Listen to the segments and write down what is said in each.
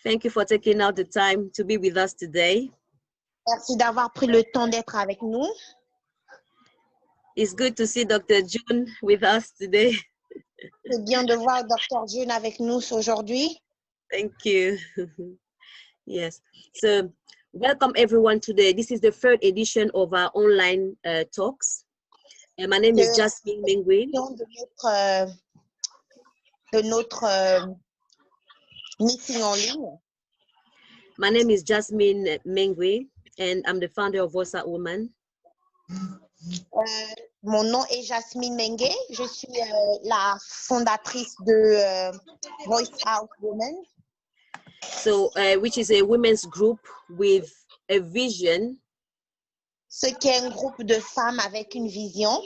Thank you for taking out the time to be with us today. Merci d'avoir pris le temps d'être avec nous. It's good to see Dr. June with us today. C'est bien de voir Dr. June avec nous aujourd'hui. Thank you. Yes. So, welcome everyone today. This is the third edition of our online talks. And my name is Jasmine Mengwe. De notre meeting en ligne. My name is Jasmine Mengwe, and I'm the founder of Voice Out Woman. Mon nom est Jasmine Mengwe. Je suis la fondatrice de Voice Out Woman. So, which is a women's group with a vision. Ce qui est un groupe de femmes avec une vision.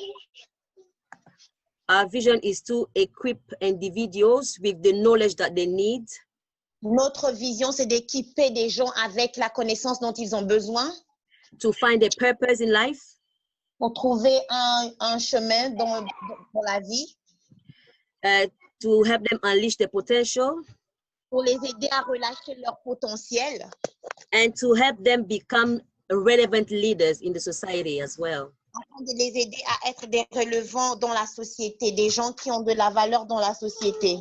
Our vision is to equip individuals with the knowledge that they need. Notre vision, c'est d'équiper des gens avec la connaissance dont ils ont besoin. To find a purpose in life. Pour trouver un chemin dans la vie. To help them unleash their potential. Pour les aider à relâcher leur potentiel. And to help them become relevant leaders in the society as well. Afin de les aider à être des relevants dans la société, des gens qui ont de la valeur dans la société.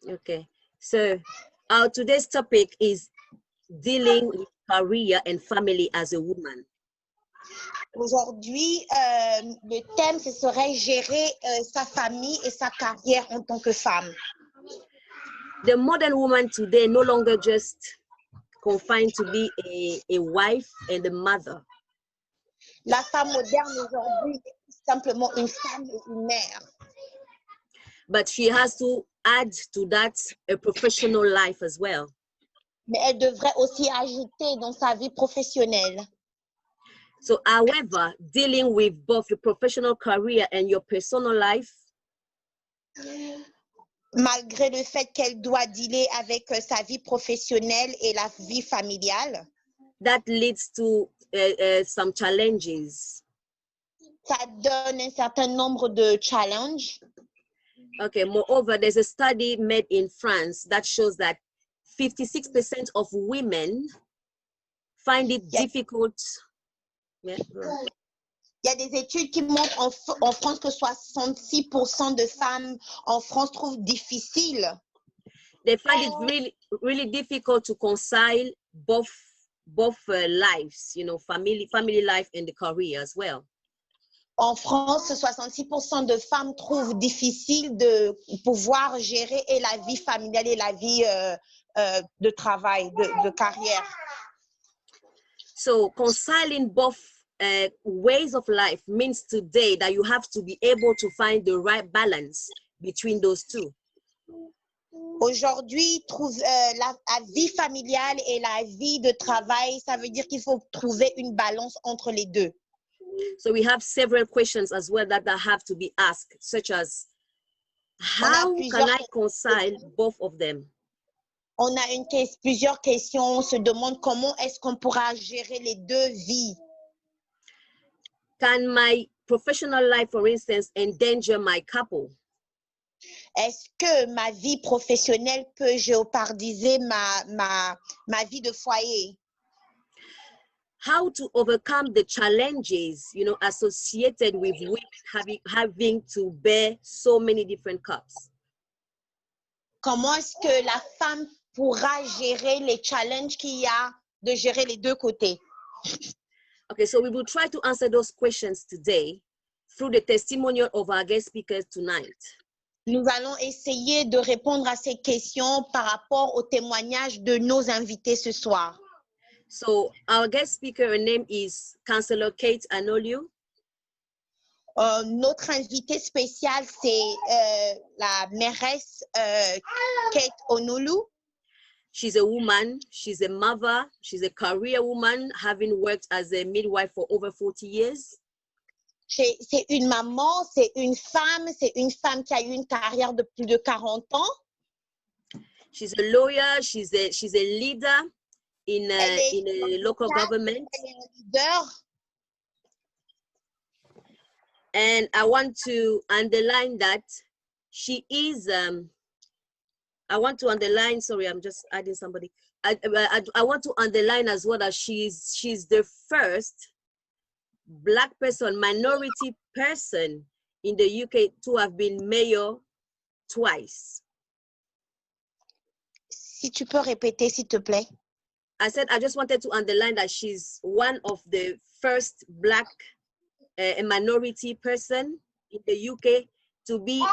Okay, so our today's topic is dealing with career and family as a woman. Aujourd'hui, le thème, ce serait gérer sa famille et sa carrière en tant que femme. The modern woman today no longer just confined to be a wife and a mother. La femme moderne aujourd'hui est simplement une femme et une mère. But she has to add to that a professional life as well. Mais elle devrait aussi ajouter dans sa vie professionnelle. So, however, dealing with both your professional career and your personal life, malgré le fait qu'elle doit dealer avec sa vie professionnelle et la vie familiale, that leads to some challenges. Ça donne un certain nombre de challenges. Okay, moreover, there's a study made in France that shows that 56% of women find it difficult. Yeah. Il y a des études qui montrent en France que 66% de femmes en France trouvent difficile. They find it really difficult to reconcile both lives, you know, family life and the career as well. En France, 66% de femmes trouvent difficile de pouvoir gérer et la vie familiale et la vie de travail, de carrière. So reconciling both ways of life means today that you have to be able to find the right balance between those two. Aujourd'hui, la vie familiale et la vie de travail, ça veut dire qu'il faut trouver une balance entre les deux. So we have several questions as well that have to be asked, such as, how can I reconcile both of them? On a plusieurs questions. On se demande comment est-ce qu'on pourra gérer les deux vies. Can my professional life, for instance, endanger my couple? Est-ce que ma vie professionnelle peut géopardiser ma vie de foyer? How to overcome the challenges, you know, associated with women having to bear so many different cups? Comment est-ce que la femme pourra gérer les challenges qu'il y a de gérer les deux côtés? Okay, so we will try to answer those questions today through the testimonial of our guest speakers tonight. Nous allons essayer de répondre à ces questions par rapport au témoignage de nos invités ce soir. So our guest speaker, her name is Councillor Kate Anoliu. Notre invitée spéciale, c'est la mairesse Kate Onolu. She's a woman, she's a mother, she's a career woman, having worked as a midwife for over 40 years. C'est une maman, c'est une femme qui a eu une carrière de plus de 40 ans. She's a lawyer, she's a leader in a local government. Elle est un leader. And I want to underline that she is I want to underline, sorry, I'm just adding somebody. I want to underline as well that she's the first Black person, minority person in the UK to have been mayor twice. Si tu peux répéter, s'il te plaît. I said I just wanted to underline that she's one of the first Black minority person in the UK to be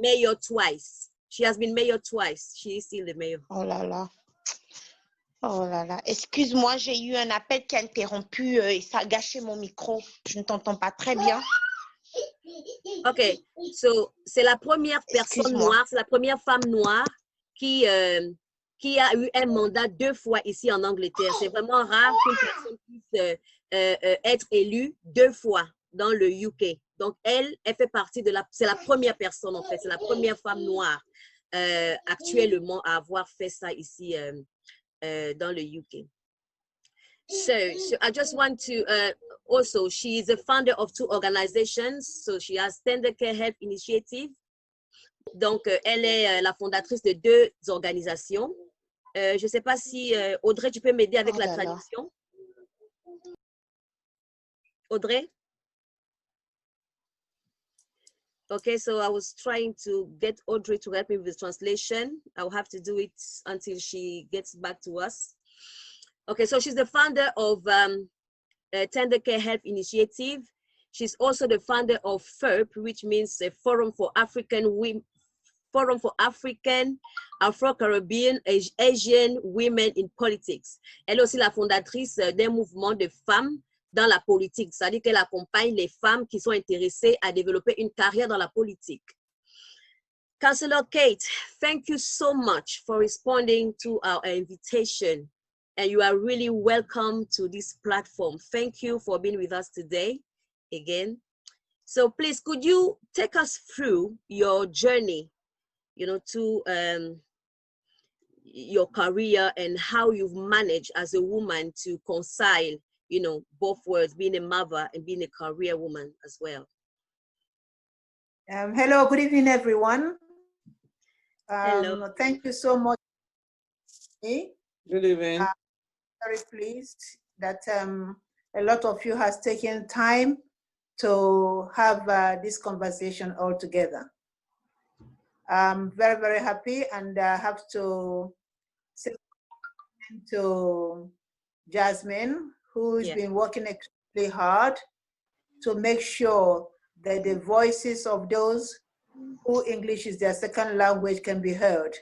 mayor twice. She has been mayor twice. She is still the mayor. Oh là là. Oh là là. Excuse-moi, j'ai eu un appel qui a interrompu et ça a gâché mon micro. Je ne t'entends pas très bien. Ok, so c'est la première personne noire, c'est la première femme noire qui a eu un mandat 2 fois ici en Angleterre. C'est vraiment rare qu'une personne puisse être élue 2 fois dans le UK. Donc, elle fait partie de c'est la première personne en fait, c'est la première femme noire actuellement à avoir fait ça ici dans le UK. So I just want to also, she is a founder of 2 organizations. So she has Tender Care Health Initiative. Donc, elle est la fondatrice de 2 organisations. Je ne sais pas si, Audrey, tu peux m'aider avec la traduction? Audrey? Okay, so I was trying to get Audrey to help me with the translation. I'll have to do it until she gets back to us. Okay, so she's the founder of Tender Care Health Initiative. She's also the founder of FERP, which means a Forum for African Women, Forum for African, Afro-Caribbean, Asian Women in Politics. Elle est aussi la fondatrice d'un mouvement de femmes dans la politique, c'est-à-dire qu'elle accompagne les femmes qui sont intéressées à développer une carrière dans la politique. Councillor Kate, thank you so much for responding to our invitation. And you are really welcome to this platform. Thank you for being with us today again. So please, could you take us through your journey, you know, to your career and how you've managed as a woman to concile, you know, both worlds, being a mother and being a career woman as well? Hello, good evening, everyone. Hello. Thank you so much. Good evening. Very pleased that a lot of you has taken time to have this conversation all together. I'm very, very happy, and I have to say to Jasmine, who's been working extremely hard to make sure that the voices of those who English is their second language can be heard.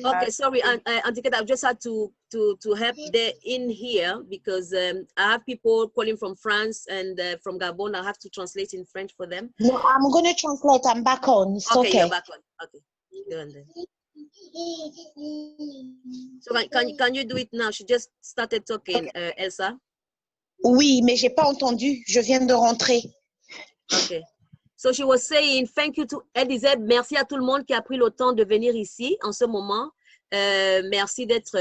Okay, sorry, Antika, I've just had to help there in here because I have people calling from France and from Gabon. I have to translate in French for them. No, I'm going to translate. I'm back on. It's okay. You're back on. Okay, go on then. So can you do it now? She just started talking, Elsa. Oui, mais j'ai pas entendu. Je viens de rentrer. Okay. So she was saying, thank you to, elle disait, merci à tout le monde qui a pris le temps de venir ici en ce moment. Merci d'être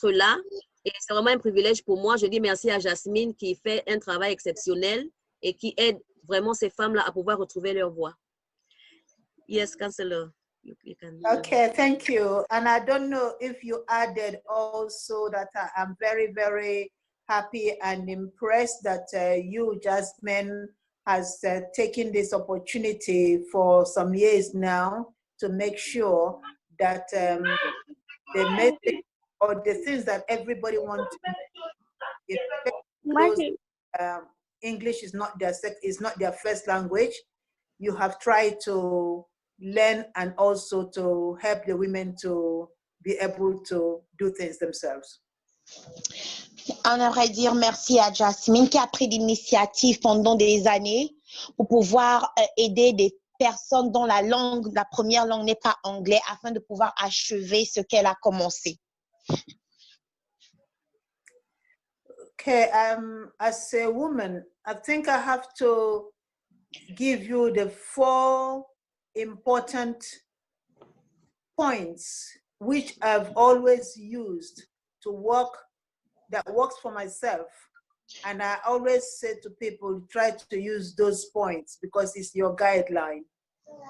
là. Et c'est vraiment un privilège pour moi. Je dis merci à Jasmine qui fait un travail exceptionnel et qui aide vraiment ces femmes-là à pouvoir retrouver leur voix. Yes, Councillor. You can. Okay, thank you. And I don't know if you added also that I'm very, very happy and impressed that you, Jasmine, has taken this opportunity for some years now to make sure that the message or the things that everybody wants to know, English is not their first language. You have tried to learn and also to help the women to be able to do things themselves. On aimerait dire merci à Jasmine qui a pris l'initiative pendant des années pour pouvoir aider des personnes dont la première langue n'est pas anglais afin de pouvoir achever ce qu'elle a commencé. Okay, as a woman, I think I have to give you the 4 important points which I've always used to work, that works for myself. And I always say to people, try to use those points because it's your guideline.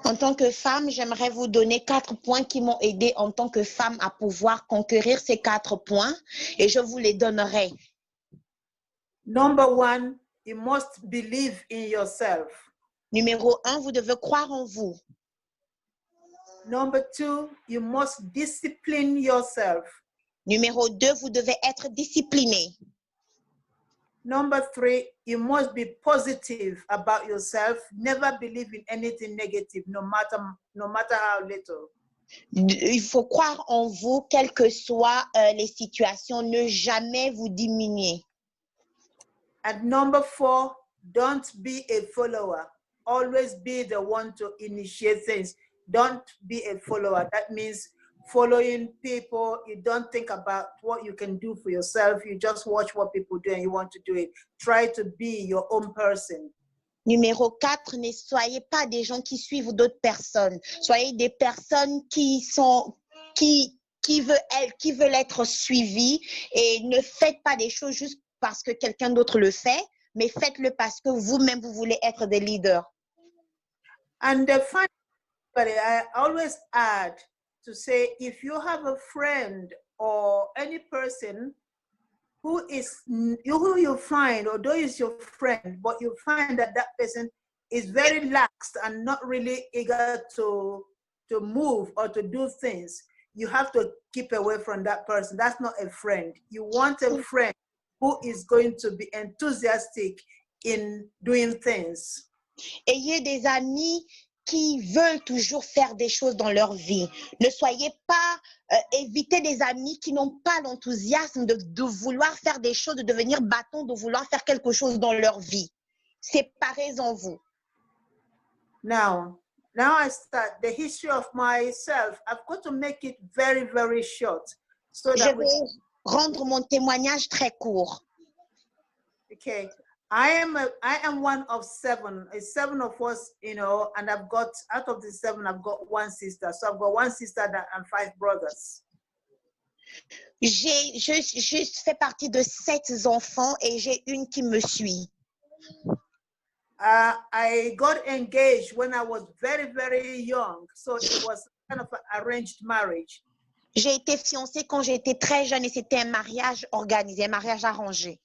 En tant que femme, j'aimerais vous donner 4 points qui m'ont aidé en tant que femme à pouvoir conquérir ces 4 points et je vous les donnerai. Number 1, you must believe in yourself. Numéro 1, vous devez croire en vous. Number 2, you must discipline yourself. Numéro 2, vous devez être discipliné. Number 3, you must be positive about yourself. Never believe in anything negative, no matter how little. Il faut croire en vous, quelles que soient les situations, ne jamais vous diminuer. And number 4, don't be a follower. Always be the one to initiate things. Don't be a follower. That means following people. You don't think about what you can do for yourself. You just watch what people do and you want to do it. Try to be your own person. Numéro 4, ne soyez pas des gens qui suivent d'autres personnes. Soyez des personnes qui veulent être suivies et ne faites pas des choses juste parce que quelqu'un d'autre le fait, mais faites-le parce que vous-même, vous voulez être des leaders. And finally, I always add to say, if you have a friend or any person who you find, although is your friend, but you find that that person is very lax and not really eager to move or to do things, you have to keep away from that person. That's not a friend. You want a friend who is going to be enthusiastic in doing things. Ayez des amis qui veulent toujours faire des choses dans leur vie. Ne soyez pas, évitez des amis qui n'ont pas l'enthousiasme de vouloir faire des choses, de devenir bâton, de vouloir faire quelque chose dans leur vie. Séparez-en vous. Now I start the history of myself. I've got to make it very, very short. So that Je vais rendre mon témoignage très court. Okay. I am one of 7. It's 7 of us, you know, and I've got, out of the 7, I've got 1 sister. So I've got 1 sister and 5 brothers. Je fais partie de 7 enfants et j'ai une qui me suit. I got engaged when I was very, very young. So it was kind of an arranged marriage. J'ai été fiancée quand j'étais très jeune et c'était un mariage organisé, un mariage arrangé.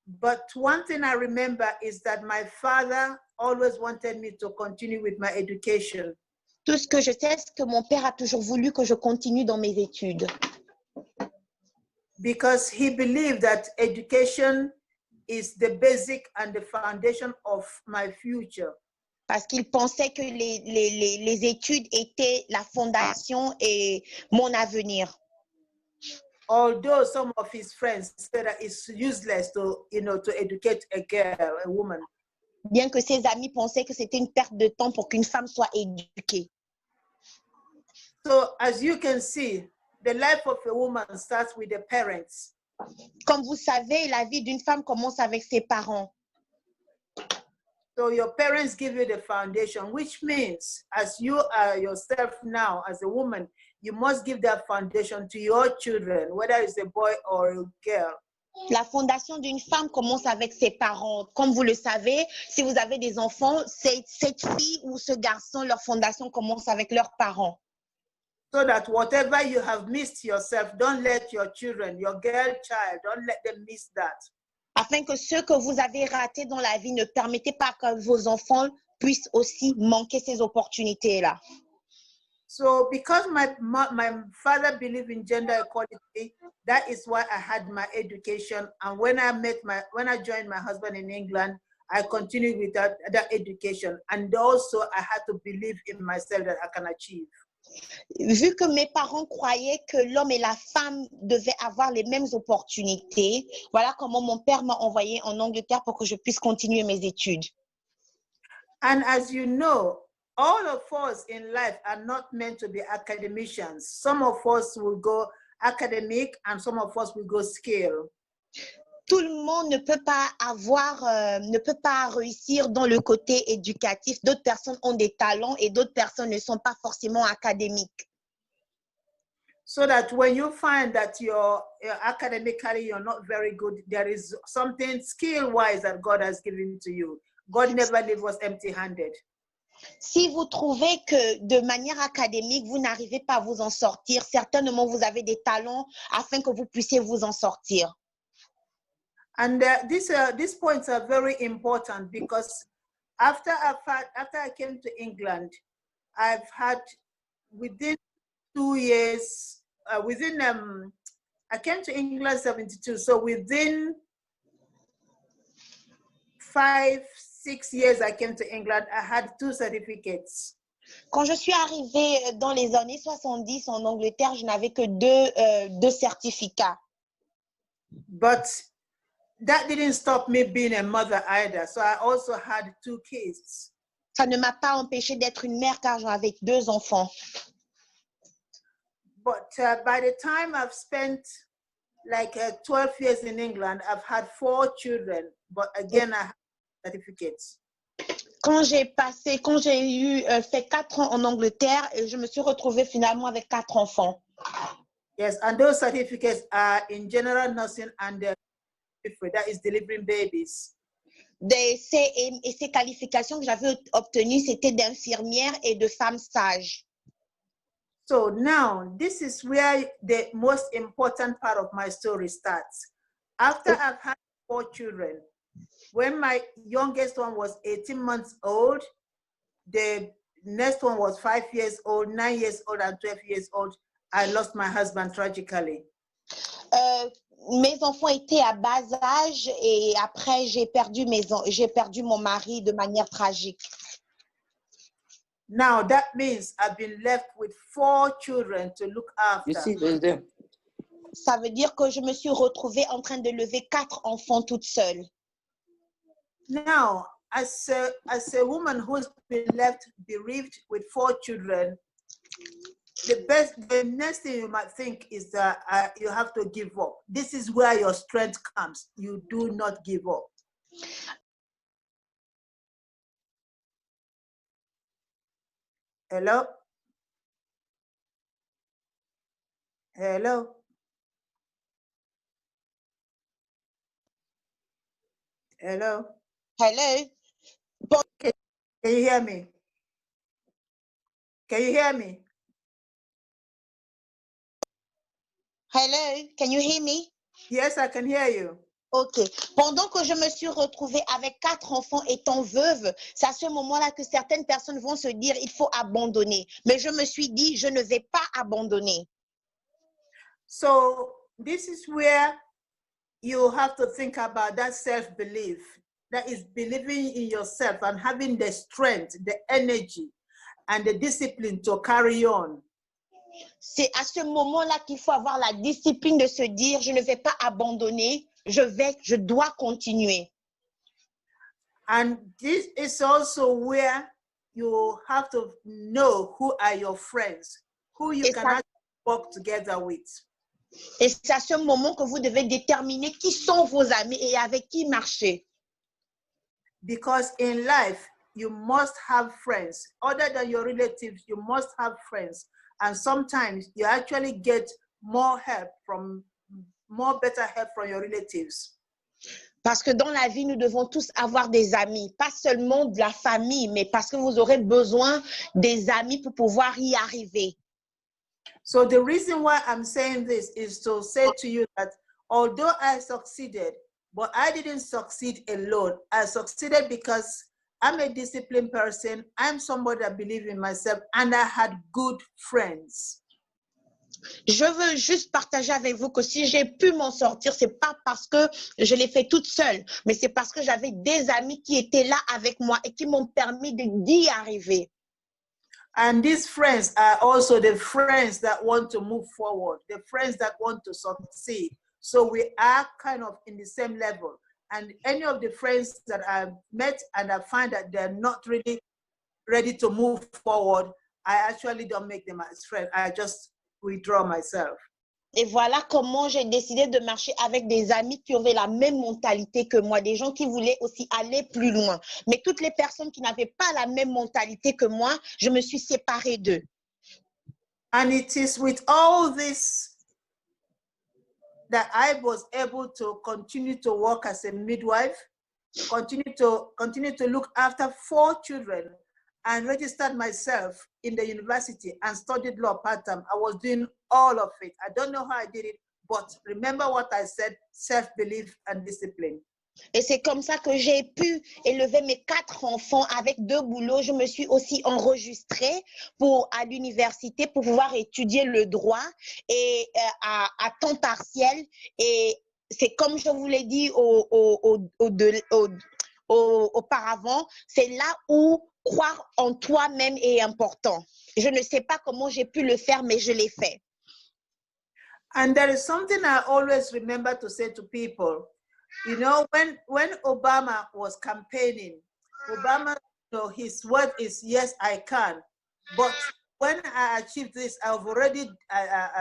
But one thing I remember is that my father always wanted me to continue with my education. Tout ce que je sais, c'est que mon père a toujours voulu que je continue dans mes études. Because he believed that education is the basic and the foundation of my future. Parce qu'il pensait que les études étaient la fondation et mon avenir. Although some of his friends said that it's useless to educate a girl, a woman. Bien que ses amis pensaient que c'était une perte de temps pour qu'une femme soit éduquée. So as you can see, the life of a woman starts with the parents. Comme vous savez, la vie d'une femme commence avec ses parents. So your parents give you the foundation, which means as you are yourself now, as a woman, you must give that foundation to your children, whether it's a boy or a girl. La fondation d'une femme commence avec ses parents. Comme vous le savez, si vous avez des enfants, cette fille ou ce garçon, leur fondation commence avec leurs parents. So that whatever you have missed yourself, don't let your children, your girl child, don't let them miss that. Afin que ce que vous avez raté dans la vie, ne permettez pas que vos enfants puissent aussi manquer ces opportunités-là. So because my father believed in gender equality, that is why I had my education. And when I joined my husband in England, I continued with that education. And also I had to believe in myself that I can achieve. Vu que mes parents croyaient que l'homme et la femme devaient avoir les mêmes opportunités, voilà comment mon père m'a envoyé en Angleterre pour que je puisse continuer mes études. And as you know, all of us in life are not meant to be academicians. Some of us will go academic and some of us will go skill. Tout le monde ne peut pas réussir dans le côté éducatif. D'autres personnes ont des talents et d'autres personnes ne sont pas forcément académiques. So that when you find that you're academically you're not very good, there is something skill-wise that God has given to you. God never leaves us empty-handed. Si vous trouvez que de manière académique, vous n'arrivez pas à vous en sortir, certainement vous avez des talents afin que vous puissiez vous en sortir. And these points are very important because after I came to England, I've had within 2 years, I came to England 72, so within 5, 6 years I came to England, I had 2 certificates. Quand je suis arrivée dans les années 70 en Angleterre, je n'avais que deux certificats. But that didn't stop me being a mother either. So I also had 2 kids. Ça ne m'a pas empêché d'être une mère car j'avais 2 enfants. But by the time I've spent like 12 years in England, I've had 4 children. But again, I have certificates. Quand j'ai fait 4 ans en Angleterre, je me suis retrouvée finalement avec 4 enfants. Yes, and those certificates are in general nursing and that is delivering babies. Ces qualifications que j'avais obtenues, c'était d'infirmière et de femme sage. So now, this is where the most important part of my story starts. After I've had 4 children, when my youngest one was 18 months old, the next one was 5 years old, 9 years old, and 12 years old, I lost my husband tragically. Mes enfants étaient à bas âge et après j'ai perdu mon mari de manière tragique. Now that means I've been left with 4 children to look after. You see, there's them. Ça veut dire que je me suis retrouvée en train de lever 4 enfants toute seule. Now, as a woman who's been left bereaved with 4 children, the next thing you might think is that you have to give up. This is where your strength comes. You do not give up. Hello? Hello? Hello? Hello? Can you hear me? Can you hear me? Hello? Can you hear me? Yes, I can hear you. OK. Pendant que je me suis retrouvée avec 4 enfants étant veuve, c'est à ce moment-là que certaines personnes vont se dire il faut abandonner. Mais je me suis dit je ne vais pas abandonner. So this is where you have to think about that self-belief, that is believing in yourself and having the strength, the energy, and the discipline to carry on. C'est à ce moment-là qu'il faut avoir la discipline de se dire je ne vais pas abandonner, je dois continuer. And this is also where you have to know who are your friends, who you can actually work together with. Et c'est à ce moment que vous devez déterminer qui sont vos amis et avec qui marcher. Because in life, you must have friends. Other than your relatives, you must have friends. And sometimes you actually get more better help from your relatives. Parce que dans la vie, nous devons tous avoir des amis, pas seulement de la famille, mais parce que vous aurez besoin des amis pour pouvoir y arriver. So the reason why I'm saying this is to say to you that although I succeeded, but I didn't succeed alone. I succeeded because I'm a disciplined person. I'm somebody that believes in myself, and I had good friends. Je veux juste partager avec vous que si j'ai pu m'en sortir, c'est pas parce que je l'ai fait toute seule, mais c'est parce que j'avais des amis qui étaient là avec moi et qui m'ont permis d'y arriver. And these friends are also the friends that want to move forward, the friends that want to succeed. So we are kind of in the same level. And any of the friends that I've met and I find that they're not really ready to move forward, I actually don't make them as friends. I just withdraw myself. Et voilà comment j'ai décidé de marcher avec des amis qui avaient la même mentalité que moi, des gens qui voulaient aussi aller plus loin. Mais toutes les personnes qui n'avaient pas la même mentalité que moi, je me suis séparée d'eux. And it is with all this that I was able to continue to work as a midwife, continue to look after 4 children. and registered myself in the university and studied law part-time. I was doing all of it. I don't know how I did it, but remember what I said, self-belief and discipline. Et c'est comme ça que j'ai pu élever mes 4 enfants avec 2 boulots. Je me suis aussi enregistrée à l'université pour pouvoir étudier le droit et à temps partiel. Et c'est comme je vous l'ai dit auparavant, c'est là où croire en toi-même est important. Je ne sais pas comment j'ai pu le faire, mais je l'ai fait. And there is something I always remember to say to people. You know, when Obama was campaigning, Obama, you know, his word is, yes, I can. But when I achieved this, I've already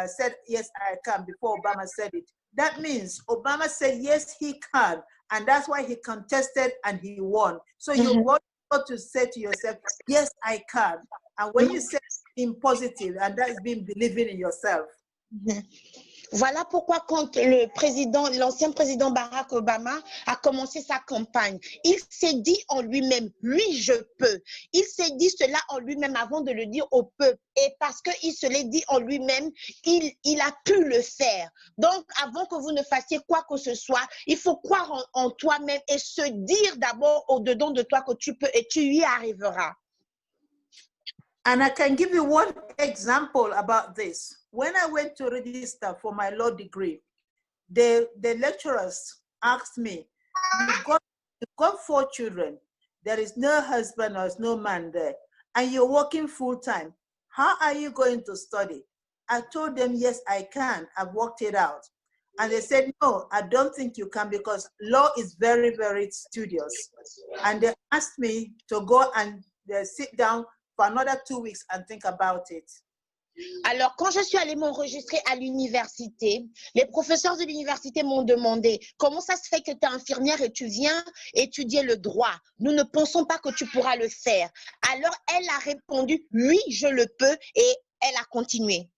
said, yes, I can, before Obama said it. That means Obama said, yes, he can. And that's why he contested and he won. So you've got to say to yourself, yes, I can. And when you say being positive, and that is being believing in yourself. Voilà pourquoi quand l'ancien président Barack Obama a commencé sa campagne, il s'est dit en lui-même, oui, je peux. Il s'est dit cela en lui-même avant de le dire au peuple. Et parce qu'il se l'est dit en lui-même, il a pu le faire. Donc, avant que vous ne fassiez quoi que ce soit, il faut croire en toi-même et se dire d'abord au-dedans de toi que tu peux et tu y arriveras. And I can give you one example about this. When I went to register for my law degree, the lecturers asked me, you've got 4 children, there is no husband or no man there, and you're working full-time. How are you going to study? I told them, yes, I can. I've worked it out. And they said, no, I don't think you can because law is very, very studious. And they asked me to go and sit down for another 2 weeks and think about it. Alors, quand je suis allée m'enregistrer à l'université, les professeurs de l'université m'ont demandé comment ça se fait que tu es infirmière et tu viens étudier le droit. Nous ne pensons pas que tu pourras le faire. Alors, elle a répondu, oui, je le peux, et elle a continué.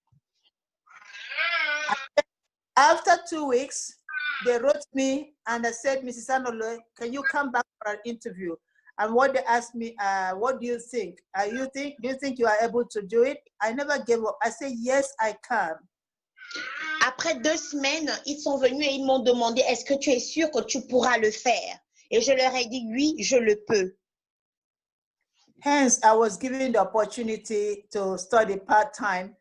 After 2 weeks, they wrote me and they said, Mrs. Anolo, can you come back for an interview? And what they asked me, what do you think? Do you think you are able to do it? I never gave up. I said, yes, I can. Après 2 semaines, ils sont venus et ils m'ont demandé, est-ce que tu es sûr que tu pourras le faire? Et je leur ai dit, oui, je le peux. Hence, I was given the opportunity to study part-time.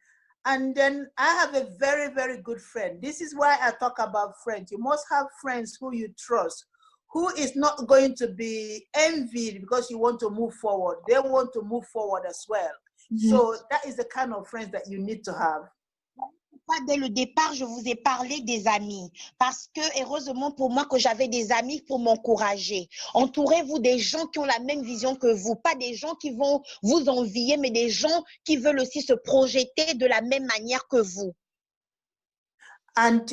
And then I have a very, very good friend. This is why I talk about friends. You must have friends who you trust, who is not going to be envied because you want to move forward. They want to move forward as well. So that is the kind of friends that you need to have. Dès le départ, je vous ai parlé des amis parce que, heureusement pour moi, que j'avais des amis pour m'encourager. Entourez-vous des gens qui ont la même vision que vous, pas des gens qui vont vous envier, mais des gens qui veulent aussi se projeter de la même manière que vous. And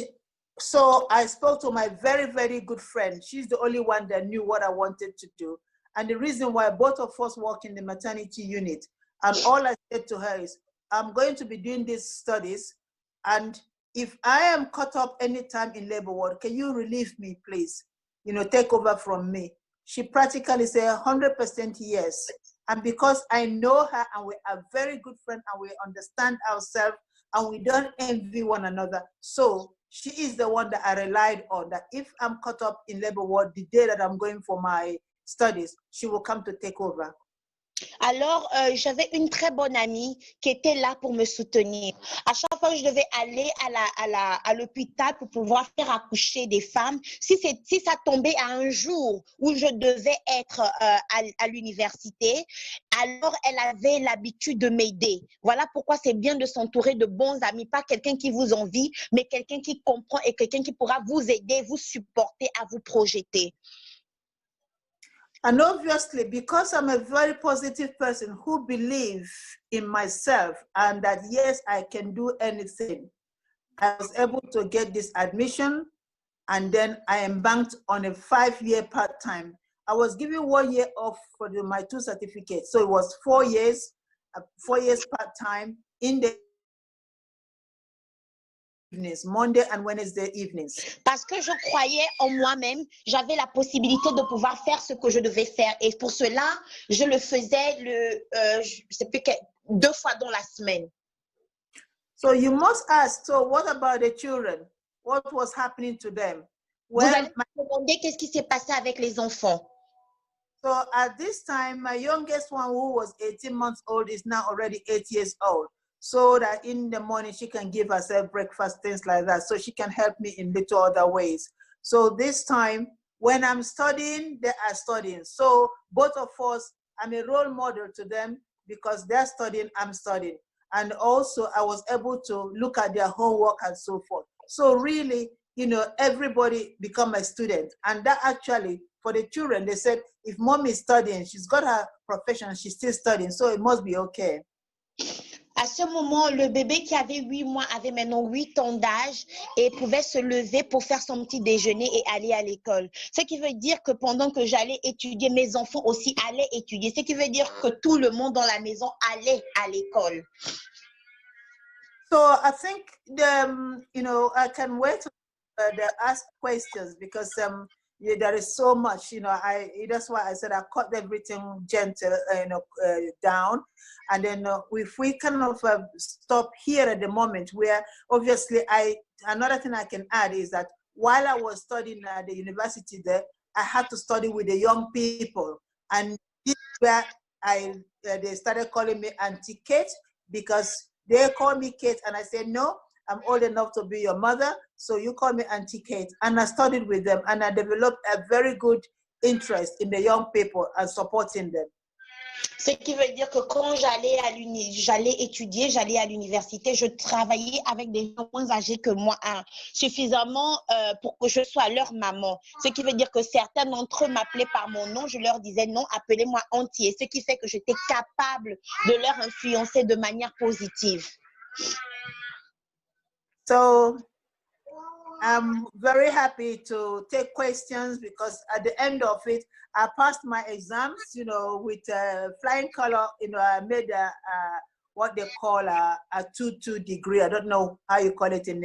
so I spoke to my very, very good friend. She's the only one that knew what I wanted to do. And the reason why both of us work in the maternity unit. And all I said to her is, I'm going to be doing these studies. And if I am caught up anytime in labor ward, can you relieve me, please? You know, take over from me. She practically said 100% yes. And because I know her and we are very good friends and we understand ourselves and we don't envy one another. So she is the one that I relied on, that if I'm caught up in labor ward, the day that I'm going for my studies, she will come to take over. Alors, j'avais une très bonne amie qui était là pour me soutenir. À chaque fois que je devais aller à l'hôpital pour pouvoir faire accoucher des femmes, si ça tombait à un jour où je devais être à l'université, alors elle avait l'habitude de m'aider. Voilà pourquoi c'est bien de s'entourer de bons amis, pas quelqu'un qui vous envie, mais quelqu'un qui comprend et quelqu'un qui pourra vous aider, vous supporter, à vous projeter. And obviously, because I'm a very positive person who believes in myself and that, yes, I can do anything, I was able to get this admission, and then I embanked on a 5-year part-time. I was given 1 year off for my 2 certificates. So it was 4 years, 4 years part-time in the evenings, Monday and Wednesday evenings. Parce que je croyais en moi-même, j'avais la possibilité de pouvoir faire ce que je devais faire. Et pour cela, je le faisais je sais plus 2 fois dans la semaine. So you must ask, so what about the children? What was happening to them? Vous allez me demander qu'est-ce qui s'est passé avec les enfants. So at this time, my youngest one, who was 18 months old, is now already 8 years old. So that in the morning she can give herself breakfast, things like that. So she can help me in little other ways. So this time, when I'm studying, they are studying. So both of us, I'm a role model to them because they're studying, I'm studying. And also I was able to look at their homework and so forth. So really, you know, everybody become a student. And that actually, for the children, they said, if mom is studying, she's got her profession, she's still studying, so it must be okay. À ce moment, le bébé qui avait 8 mois avait maintenant 8 ans d'âge et pouvait se lever pour faire son petit déjeuner et aller à l'école. Ce qui veut dire que pendant que j'allais étudier, mes enfants aussi allaient étudier. Ce qui veut dire que tout le monde dans la maison allait à l'école. So I think you know, I can wait to ask questions because yeah, there is so much, you know. That's why I said I cut everything gentle, down, and then if we kind of stop here at the moment, where obviously another thing I can add is that while I was studying at the university there, I had to study with the young people, and this is where they started calling me Auntie Kate because they call me Kate, and I said no. I'm old enough to be your mother, so you call me Auntie Kate. And I studied with them, and I developed a very good interest in the young people and supporting them. Ce qui veut dire que quand j'allais étudier, j'allais à l'université, je travaillais avec des gens moins âgés que moi, suffisamment pour que je sois leur maman. Ce qui veut dire que certains d'entre eux m'appelaient par mon nom, je leur disais non, appelez-moi Auntie. Ce qui fait que j'étais capable de leur influencer de manière positive. So I'm very happy to take questions because at the end of it, I passed my exams, you know, with flying color. You know, I made what they call a 2-2 degree. I don't know how you call it in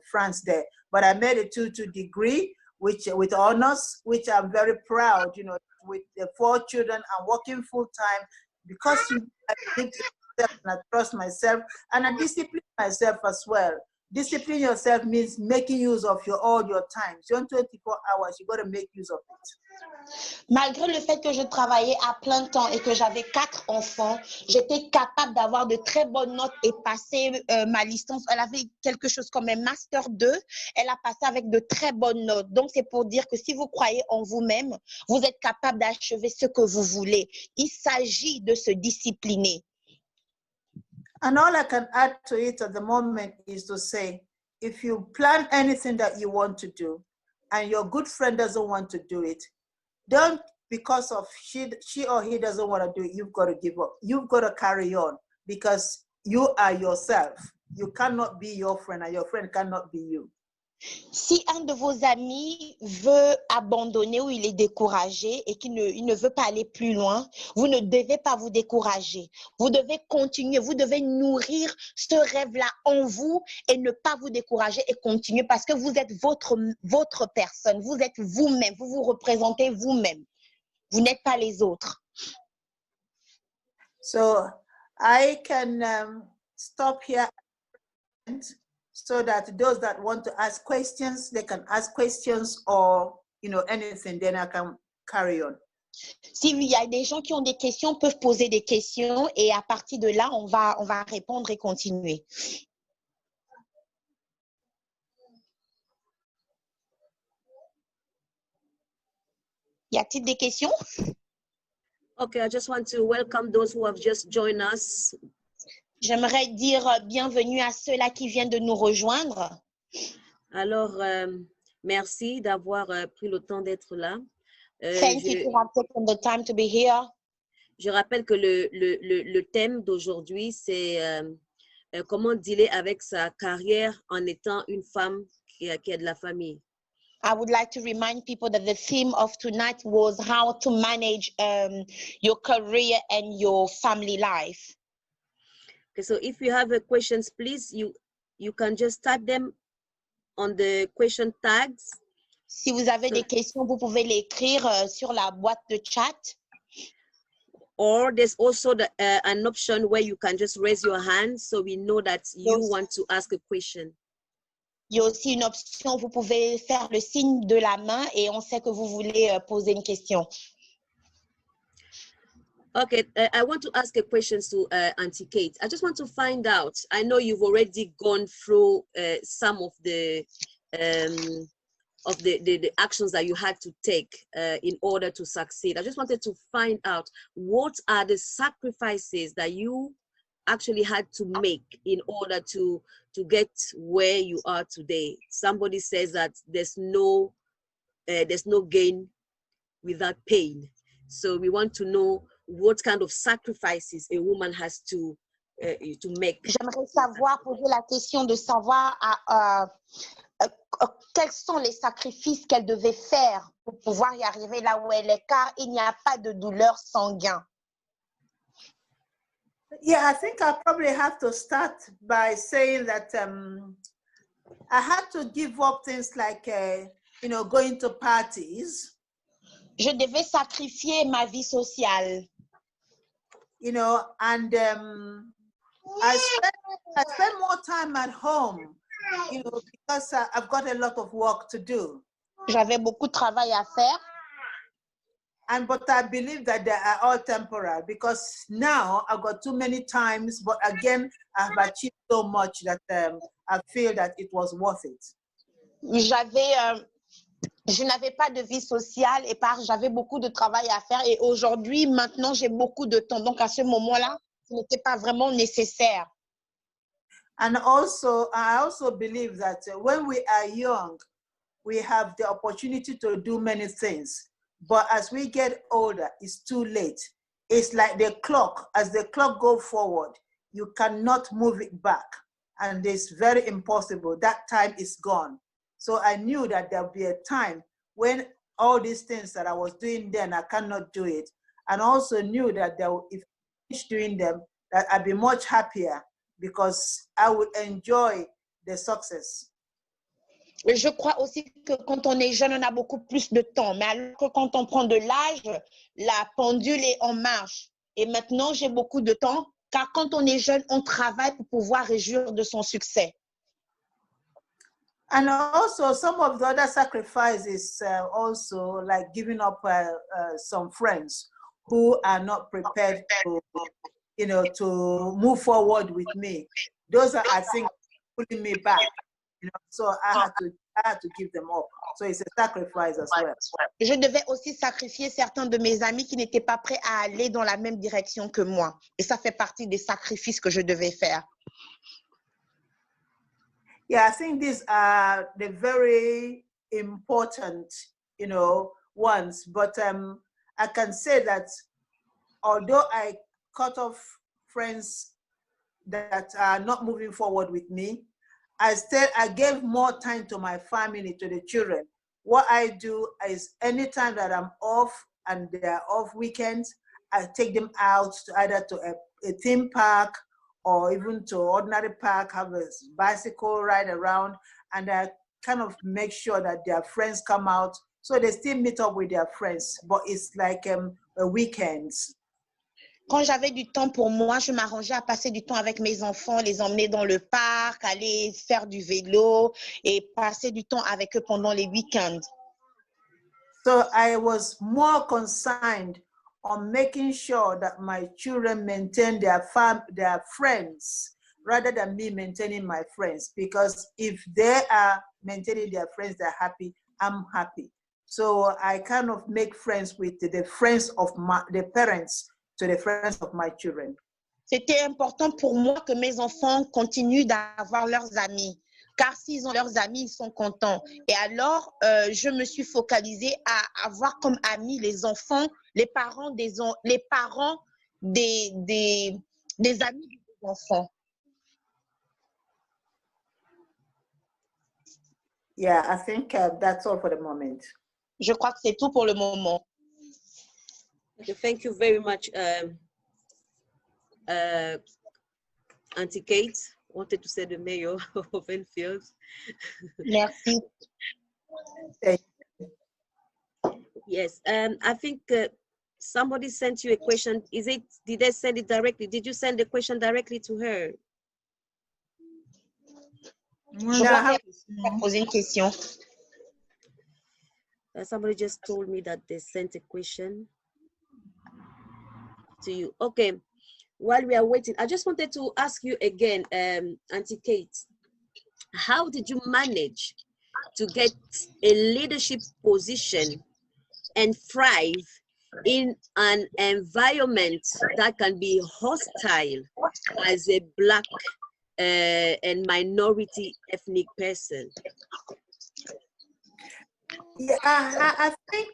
France there, but I made a 2-2 degree, which with honors, which I'm very proud. You know, with the 4 children, I'm working full time because I believe in myself and I trust myself and I discipline myself as well. Discipline yourself means making use of all your time. So in 24 hours, you got to make use of it. Malgré le fait que je travaillais à plein temps et que j'avais 4 enfants, j'étais capable d'avoir de très bonnes notes et passer ma licence. Elle avait quelque chose comme un Master 2. Elle a passé avec de très bonnes notes. Donc, c'est pour dire que si vous croyez en vous-même, vous êtes capable d'achever ce que vous voulez. Il s'agit de se discipliner. And all I can add to it at the moment is to say, if you plan anything that you want to do and your good friend doesn't want to do it, don't, because of she or he doesn't want to do it, you've got to give up. You've got to carry on because you are yourself. You cannot be your friend and your friend cannot be you. Si un de vos amis veut abandonner ou il est découragé et qu'il ne veut pas aller plus loin, vous ne devez pas vous décourager. Vous devez continuer, vous devez nourrir ce rêve-là en vous et ne pas vous décourager et continuer parce que vous êtes votre personne, vous êtes vous-même, vous vous représentez vous-même. Vous n'êtes pas les autres. So I can stop here. So that those that want to ask questions, they can ask questions or, you know, anything, then I can carry on. S'il y a des gens qui ont des questions, peuvent poser des questions et à partir de là, on va répondre et continuer. Y a-t-il des questions? Okay, I just want to welcome those who have just joined us. J'aimerais dire bienvenue à ceux-là qui viennent de nous rejoindre. Alors, merci d'avoir pris le temps d'être là. Thank you for taking the time to be here. Je rappelle que le thème d'aujourd'hui, c'est comment dealer avec sa carrière en étant une femme qui a de la famille. I would like to remind people that the theme of tonight was how to manage your career and your family life. Okay, so if you have questions, please, you can just type them on the question tags. Si vous avez des questions, vous pouvez l'écrire sur la boîte de chat. Or there's also an option where you can just raise your hand so we know that you want to ask a question. Il y a aussi une option, vous pouvez faire le signe de la main et on sait que vous voulez poser une question. Okay, I want to ask a question to Auntie Kate. I just want to find out, I know you've already gone through some of the actions that you had to take in order to succeed. I just wanted to find out, what are the sacrifices that you actually had to make in order to get where you are today? Somebody says that there's no gain without pain. So we want to know what kind of sacrifices a woman has to make. J'aimerais savoir, poser la question de savoir quels sont les sacrifices qu'elle devait faire pour pouvoir y arriver là où elle est, car il n'y a pas de douleur sans gain. Yeah, I think I probably have to start by saying that I had to give up things like, going to parties. Je devais sacrifier ma vie sociale. And I spend more time at home, because I've got a lot of work to do. J'avais beaucoup de travail à faire. But I believe that they are all temporary, because now I've got too many times, but again, I've achieved so much that I feel that it was worth it. Je n'avais pas de vie sociale et j'avais beaucoup de travail à faire, et aujourd'hui, maintenant, j'ai beaucoup de temps. Donc, à ce moment-là, ce n'était pas vraiment nécessaire. And also, I also believe that when we are young, we have the opportunity to do many things. But as we get older, it's too late. It's like the clock. As the clock goes forward, you cannot move it back. And it's very impossible. That time is gone. So I knew that there'll be a time when all these things that I was doing then, I cannot do it. And also knew that if I finish doing them, that I'd be much happier, because I would enjoy the success. Je crois aussi que quand on est jeune, on a beaucoup plus de temps. Mais alors que quand on prend de l'âge, la pendule est en marche. Et maintenant, j'ai beaucoup de temps, car quand on est jeune, on travaille pour pouvoir réjouir de son succès. And also, some of the other sacrifices also like giving up some friends who are not prepared to move forward with me. Those are, I think, pulling me back. So I had to give them up. So it's a sacrifice as well. Je devais aussi sacrifier certains de mes amis qui n'étaient pas prêts à aller dans la même direction que moi. Et ça fait partie des sacrifices que je devais faire. Yeah, I think these are the very important, ones. But I can say that although I cut off friends that are not moving forward with me, I gave more time to my family, to the children. What I do is anytime that I'm off and they're off weekends, I take them out to either to a theme park or even to ordinary park, have a bicycle ride around, and I kind of make sure that their friends come out. So they still meet up with their friends, but it's like a weekends. Quand j'avais du temps pour moi, je m'arrangeais à passer du temps avec mes enfants, les emmener dans le parc, aller faire du vélo et passer du temps avec eux pendant les week-ends. So I was more concerned on making sure that my children maintain their friends rather than me maintaining my friends. Because if they are maintaining their friends, they're happy, I'm happy. So I kind of make friends with the friends of the parents to the friends of my children. C'était important pour moi que mes enfants continuent d'avoir leurs amis, car s'ils ont leurs amis, ils sont contents. Et alors, je me suis focalisée à avoir comme amis les enfants, les parents des amis des enfants. Yeah, I think that's all for the moment. Je crois que c'est tout pour le moment. Okay, thank you very much, Auntie Kate. Wanted to say the mayor of Enfield. Merci. Yes, I think somebody sent you a question. Did they send it directly? Did you send the question directly to her? Moi, je vois Poser une question. Somebody just told me that they sent a question to you. Okay, while we are waiting, I just wanted to ask you again, Auntie Kate, how did you manage to get a leadership position and thrive in an environment that can be hostile as a Black and minority ethnic person? Yeah, I think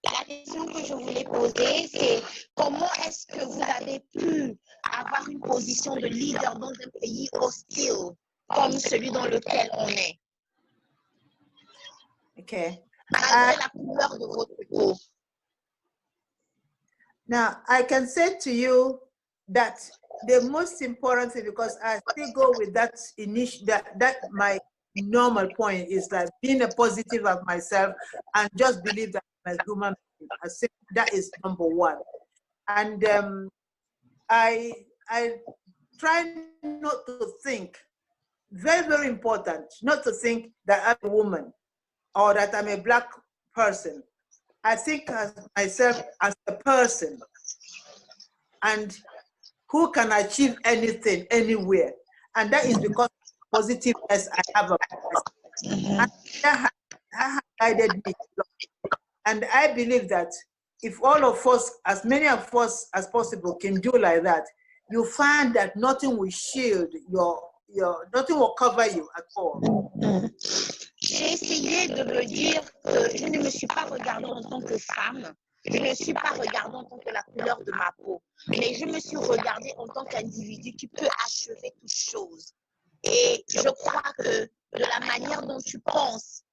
La question que je voulais poser, c'est comment est-ce que vous avez pu avoir une position de leader dans un pays hostile comme celui dans lequel on est, okay. malgré la couleur de votre peau? Now, I can say to you that the most important thing, because I still go with that my normal point is like being a positive of myself and just believe that I'm a human being. I think that is number one. And I try not to think, very, very important, not to think that I'm a woman or that I'm a Black person. I think as myself as a person and who can achieve anything, anywhere. And that is because of positiveness I have about myself. And that has guided me. And I believe that if all of us, as many of us as possible can do like that, you find that nothing will shield nothing will cover you at all. J'ai essayé de me dire que je ne me suis pas regardée en tant que femme, je ne me suis pas regardée en tant que la couleur de ma peau, mais je me suis regardée en tant qu'individu qui peut achever toute chose. Et je crois que de la manière dont tu penses,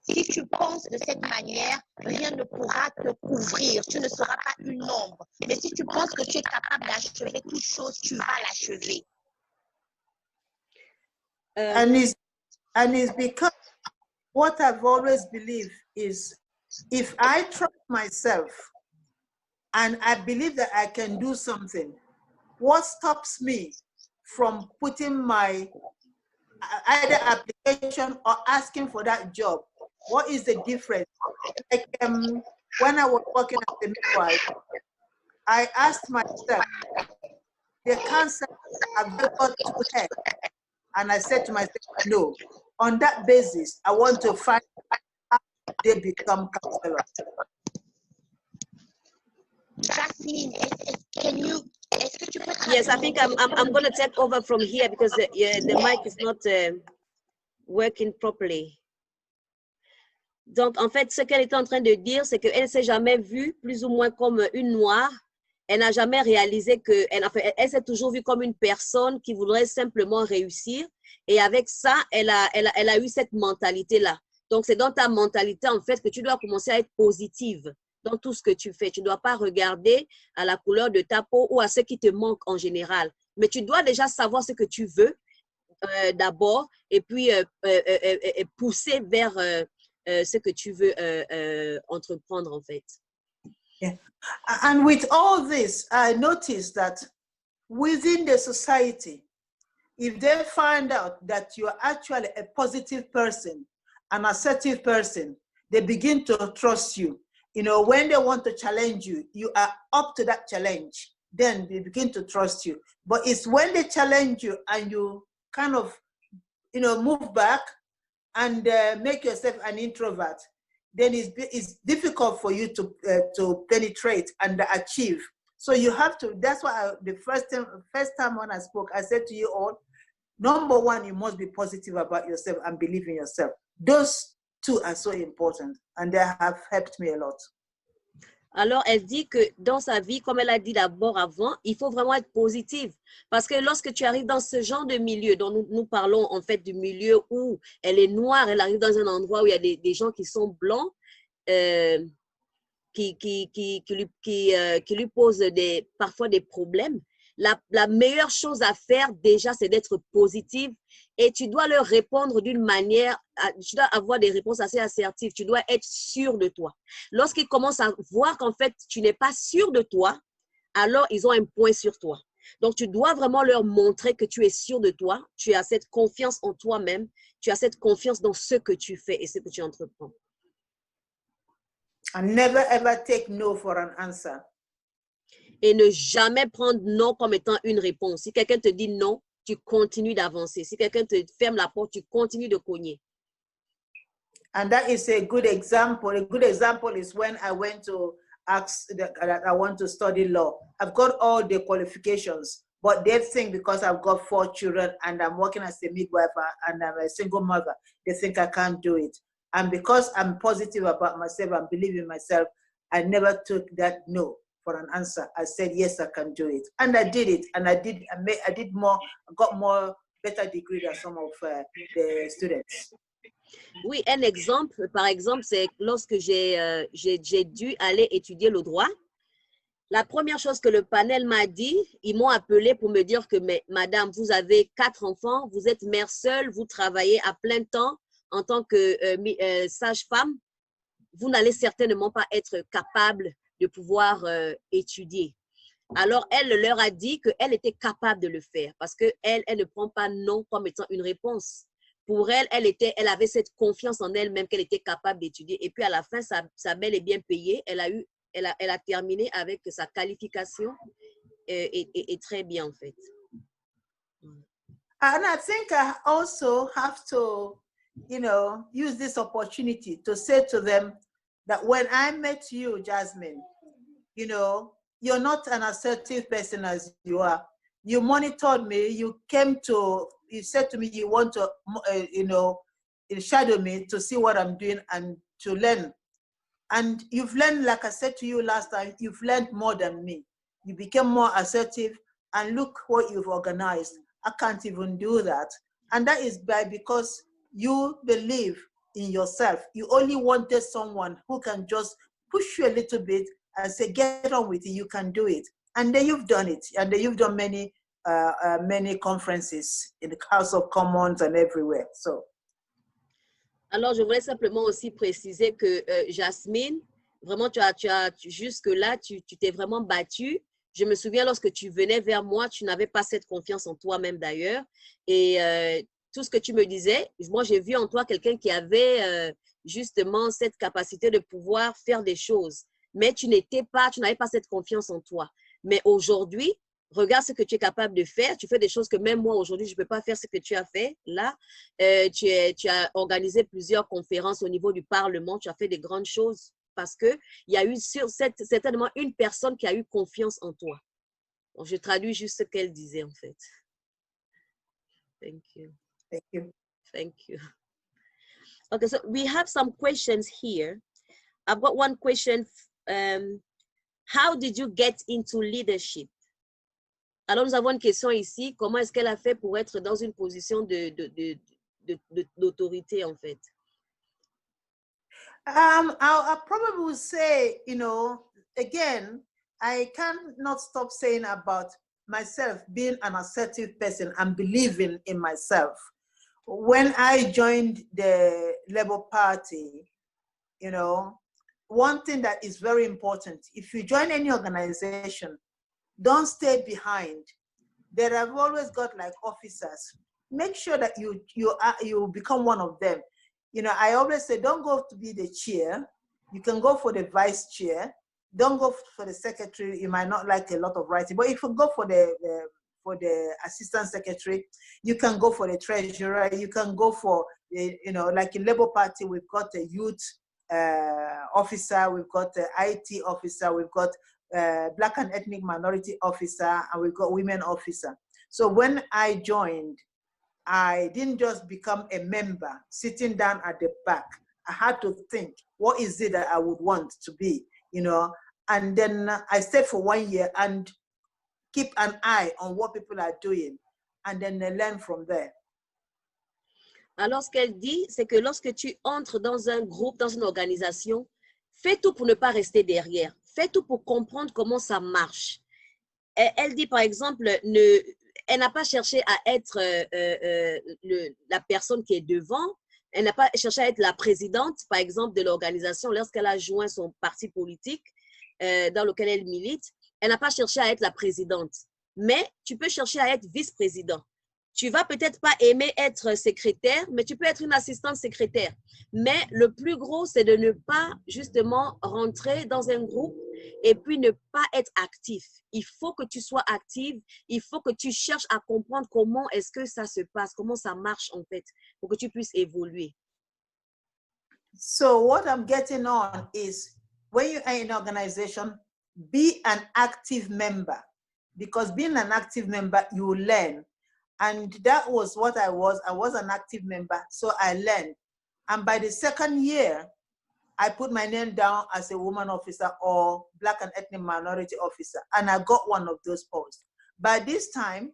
si tu penses de cette manière, rien ne pourra te couvrir, tu ne seras pas une ombre. Mais si tu penses que tu es capable d'achever toute chose, tu vas l'achever. And it's because what I've always believed is if I trust myself and I believe that I can do something, what stops me from putting my either application or asking for that job? What is the difference? Like when I was working as a midwife, I asked myself, the cancer have they got to head? And I said to myself, no. On that basis, I want to find out how they become counselors. Jasmine, can you? Yes, I think I'm going to take over from here because the mic is not working properly. Donc, en fait, ce qu'elle était en train de dire, c'est qu'elle ne s'est jamais vue plus ou moins comme une noire. Elle n'a jamais réalisé que, elle s'est toujours vue comme une personne qui voudrait simplement réussir. Et avec ça, elle a eu cette mentalité-là. Donc, c'est dans ta mentalité, en fait, que tu dois commencer à être positive dans tout ce que tu fais. Tu ne dois pas regarder à la couleur de ta peau ou à ce qui te manque en général. Mais tu dois déjà savoir ce que tu veux d'abord et puis pousser vers ce que tu veux entreprendre, en fait. Yeah. And with all this, I noticed that within the society, if they find out that you're actually a positive person, an assertive person, they begin to trust you. You know, when they want to challenge you, you are up to that challenge, then they begin to trust you. But it's when they challenge you and you kind of, you know, move back and make yourself an introvert, then it's difficult for you to penetrate and achieve. So you have to, that's why the first time when I spoke, I said to you all, number one, you must be positive about yourself and believe in yourself. Those two are so important and they have helped me a lot. Alors, elle dit que dans sa vie, comme elle a dit d'abord avant, il faut vraiment être positive. Parce que lorsque tu arrives dans ce genre de milieu, dont nous parlons en fait du milieu où elle est noire, elle arrive dans un endroit où il y a des gens qui sont blancs, qui lui posent parfois des problèmes. La meilleure chose à faire déjà, c'est d'être positive et tu dois leur répondre d'une manière, tu dois avoir des réponses assez assertives, tu dois être sûr de toi. Lorsqu'ils commencent à voir qu'en fait, tu n'es pas sûr de toi, alors ils ont un point sur toi. Donc, tu dois vraiment leur montrer que tu es sûr de toi, tu as cette confiance en toi-même, tu as cette confiance dans ce que tu fais et ce que tu entreprends. And never ever take no for an answer. Et ne jamais prendre non comme étant une réponse. Si quelqu'un te dit non, tu continues d'avancer. Si quelqu'un te ferme la porte, tu continues de cogner. And that is a good example. A good example is when I went to ask that I want to study law. I've got all the qualifications, but they think because I've got 4 children and I'm working as a midwife and I'm a single mother, they think I can't do it. And because I'm positive about myself and believe in myself, I never took that no for an answer. I said, yes, I can do it. And I did it. And I did more, I got more, better degree than some of the students. Oui, un exemple, par exemple, c'est lorsque j'ai dû aller étudier le droit. La première chose que le panel m'a dit, ils m'ont appelé pour me dire que, mais, madame, vous avez 4 enfants, vous êtes mère seule, vous travaillez à plein temps en tant que sage-femme, vous n'allez certainement pas être capable de pouvoir étudier. Alors, elle leur a dit qu'elle était capable de le faire parce qu'elle ne prend pas non comme étant une réponse. Pour elle, elle avait cette confiance en elle-même qu'elle était capable d'étudier. Et puis, à la fin, ça a bel et bien payé. Elle a terminé avec sa qualification et très bien, en fait. And I think I also have to, use this opportunity to say to them that when I met you, Jasmine, you're not an assertive person as you are. You monitored me. You said to me, you want to, shadow me to see what I'm doing and to learn. And you've learned, like I said to you last time, you've learned more than me. You became more assertive and look what you've organized. I can't even do that. And that is because you believe in yourself. You only wanted someone who can just push you a little bit and say, get on with it, you can do it. And then you've done it. And then you've done many conferences in the House of Commons and everywhere. So. Alors, je voudrais simplement aussi préciser que Jasmine, vraiment, jusque-là, tu t'es vraiment battue. Je me souviens, lorsque tu venais vers moi, tu n'avais pas cette confiance en toi-même d'ailleurs. Et tout ce que tu me disais, moi, j'ai vu en toi quelqu'un qui avait justement cette capacité de pouvoir faire des choses. Mais tu n'avais pas cette confiance en toi. Mais aujourd'hui, regarde ce que tu es capable de faire. Tu fais des choses que même moi, aujourd'hui, je ne peux pas faire ce que tu as fait. Là, tu as organisé plusieurs conférences au niveau du Parlement. Tu as fait des grandes choses parce qu'il y a eu certainement une personne qui a eu confiance en toi. Donc, je traduis juste ce qu'elle disait, en fait. Thank you. Thank you. Thank you. Okay, so we have some questions here. I've got one question. How did you get into leadership? Alors, nous avons une question ici. Comment est-ce qu'elle a fait pour être dans une position d'autorité, en fait? I probably would say, again, I cannot stop saying about myself being an assertive person and believing in myself. When I joined the Labour Party, one thing that is very important, if you join any organization, don't stay behind. There have always got like officers. Make sure that you become one of them. I always say, don't go to be the chair. You can go for the vice chair. Don't go for the secretary. You might not like a lot of writing, but if you go for the assistant secretary, you can go for the treasurer. You can go for like in Labour Party, we've got a youth officer, we've got an IT officer, we've got Black and ethnic minority officer, and we've got women officer. So when I joined, I didn't just become a member sitting down at the back. I had to think, what is it that I would want to be, And then I stayed for 1 year and keep an eye on what people are doing, and then learn from there. Alors, ce qu'elle dit, c'est que lorsque tu entres dans un groupe, dans une organisation, fais tout pour ne pas rester derrière. Fais tout pour comprendre comment ça marche. elle dit par exemple, elle n'a pas cherché à être la personne qui est devant. Elle n'a pas cherché à être la présidente, par exemple, de l'organisation lorsqu'elle a joint son parti politique dans lequel elle milite. Elle n'a pas cherché à être la présidente. Mais tu peux chercher à être vice-président. Tu vas peut-être pas aimer être secrétaire, mais tu peux être une assistante secrétaire. Mais le plus gros, c'est de ne pas justement rentrer dans un groupe et puis ne pas être actif. Il faut que tu sois active, il faut que tu cherches à comprendre comment est-ce que ça se passe, comment ça marche en fait, pour que tu puisses évoluer. So what I'm getting on is when you are in an organization, be an active member, because being an active member, you learn. And that was what I was. I was an active member, so I learned. And by the second year, I put my name down as a woman officer or Black and ethnic minority officer, and I got one of those posts. By this time,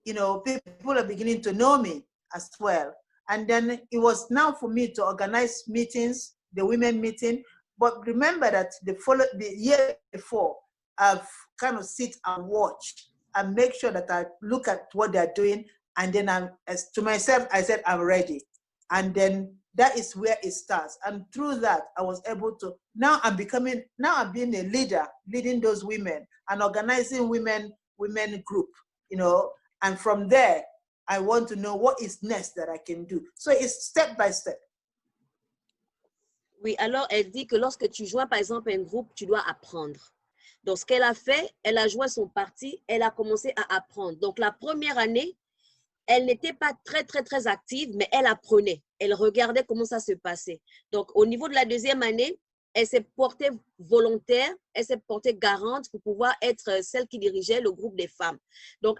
you know, people are beginning to know me as well. And then it was now for me to organize meetings, the women meeting. But remember that the year before, I've kind of sit and watch and make sure that I look at what they're doing. And then to myself, I said, I'm ready. And then that is where it starts. And through that, I was able to, now I'm being a leader, leading those women and organizing women group, you know, and from there, I want to know what is next that I can do. So it's step by step. Oui, alors elle dit que lorsque tu joins par exemple un groupe, tu dois apprendre. Donc ce qu'elle a fait, elle a joint son parti, elle a commencé à apprendre. Donc la première année, elle n'était pas très active, mais elle apprenait. Elle regardait comment ça se passait. Donc, au niveau de la deuxième année, elle s'est portée volontaire, elle s'est portée garante pour pouvoir être celle qui dirigeait le groupe des femmes. Donc,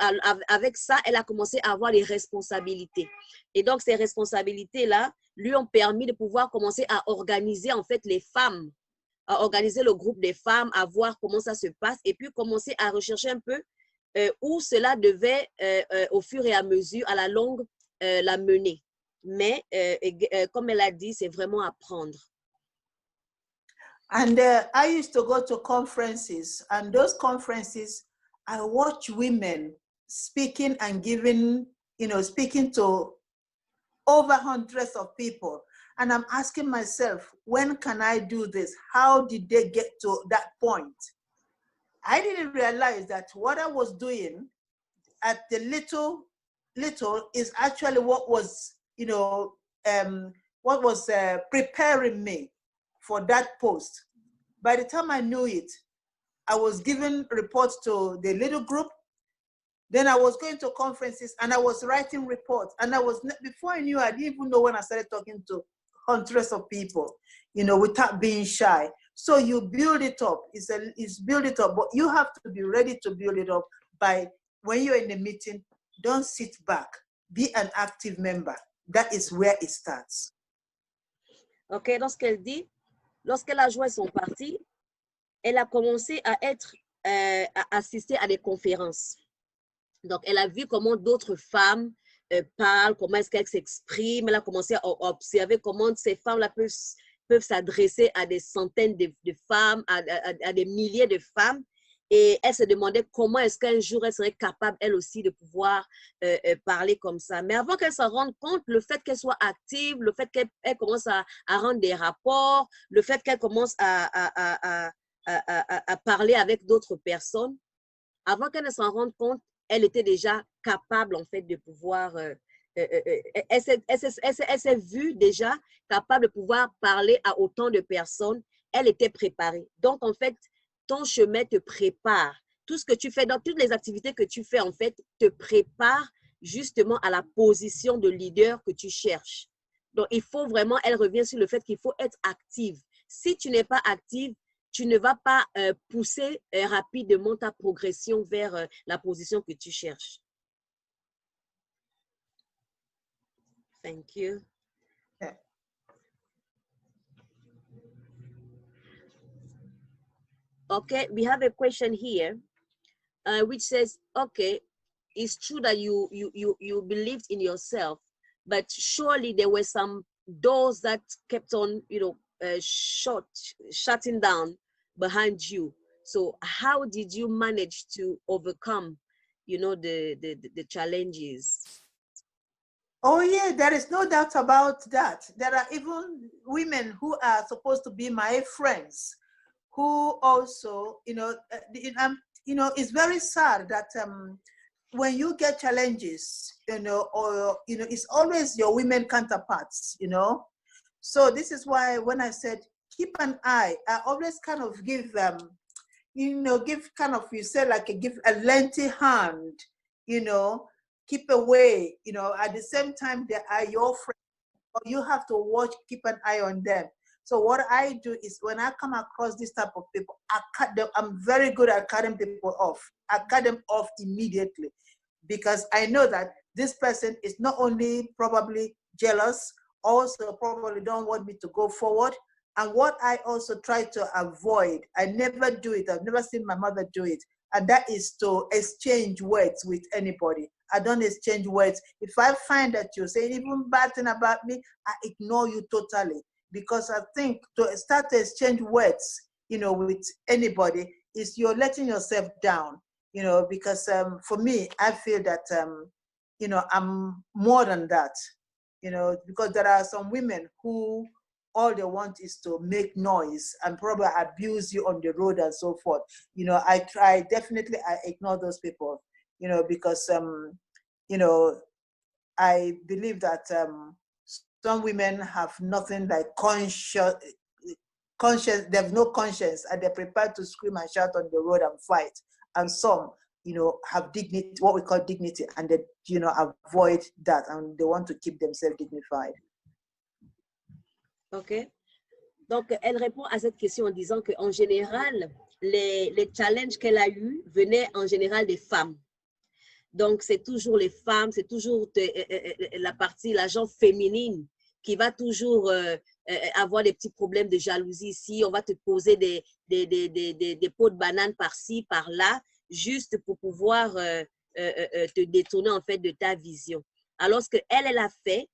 avec ça, elle a commencé à avoir les responsabilités. Et donc, ces responsabilités-là lui ont permis de pouvoir commencer à organiser, en fait, les femmes, à organiser le groupe des femmes, à voir comment ça se passe et puis commencer à rechercher un peu où cela devait, au fur et à mesure, à la longue, la mener. Mais, comme elle a dit, c'est vraiment apprendre. And I used to go to conferences, and those conferences, I watch women speaking and giving, you know, speaking to over hundreds of people. And I'm asking myself, when can I do this? How did they get to that point? I didn't realize that what I was doing at the little is actually what was, you know, what was preparing me for that post. By the time I knew it, I was giving reports to the little group. Then I was going to conferences and I was writing reports. And before I knew, I didn't even know when I started talking to hundreds of people, you know, without being shy. So you build it up. It's build it up, but you have to be ready to build it up by when you're in a meeting, don't sit back. Be an active member. That is where it starts. OK, donc ce qu'elle dit, lorsqu'elle a joint son parti, elle a commencé à assister à des conférences. Donc, elle a vu comment d'autres femmes parlent, comment est-ce qu'elles s'expriment. Elle a commencé à observer comment ces femmes-là peuvent s'adresser à des centaines de femmes, à des milliers de femmes. Et elle se demandait comment est-ce qu'un jour, elle serait capable, elle aussi, de pouvoir parler comme ça. Mais avant qu'elle s'en rende compte, le fait qu'elle soit active, le fait qu'elle commence à rendre des rapports, le fait qu'elle commence à parler avec d'autres personnes, avant qu'elle ne s'en rende compte, elle était déjà capable, en fait, de pouvoir... elle s'est vue déjà capable de pouvoir parler à autant de personnes. Elle était préparée. Donc, en fait, ton chemin te prépare. Tout ce que tu fais, dans toutes les activités que tu fais, en fait, te prépare justement à la position de leader que tu cherches. Donc, il faut vraiment, elle revient sur le fait qu'il faut être active. Si tu n'es pas active, tu ne vas pas pousser rapidement ta progression vers la position que tu cherches. Thank you. Yeah. Okay, we have a question here, which says, okay, it's true that you believed in yourself, but surely there were some doors that kept on, you know, shutting down behind you. So how did you manage to overcome, you know, the challenges? Oh yeah, there is no doubt about that. There are even women who are supposed to be my friends, who also, you know, it's very sad that when you get challenges, you know, or you know, it's always your women counterparts, you know. So this is why when I said keep an eye, I always kind of give them, you know, give kind of, you say like give a lengthy hand, you know, keep away, you know, at the same time they are your friends, or you have to watch, keep an eye on them. So what I do is when I come across this type of people, I cut them. I'm very good at cutting people off. I cut them off immediately because I know that this person is not only probably jealous, also probably don't want me to go forward. And what I also try to avoid, I never do it. I've never seen my mother do it. And that is to exchange words with anybody. I don't exchange words. If I find that you're saying even bad thing about me, I ignore you totally. Because I think to start to exchange words, you know, with anybody is you're letting yourself down, you know, because for me, I feel that, you know, I'm more than that, you know, because there are some women who all they want is to make noise and probably abuse you on the road and so forth. You know, I ignore those people, you know, because, you know, I believe that some women have nothing like conscience, they have no conscience and they're prepared to scream and shout on the road and fight. And some, you know, have dignity, what we call dignity, and they, you know, avoid that and they want to keep themselves dignified. OK. Donc, elle répond à cette question en disant qu'en général, les challenges qu'elle a eus venaient en général des femmes. Donc, c'est toujours les femmes, c'est toujours la partie, l'agent féminine qui va toujours avoir des petits problèmes de jalousie ici. On va te poser des pots de banane par-ci, par-là, juste pour pouvoir te détourner en fait de ta vision. Alors, ce qu'elle a fait,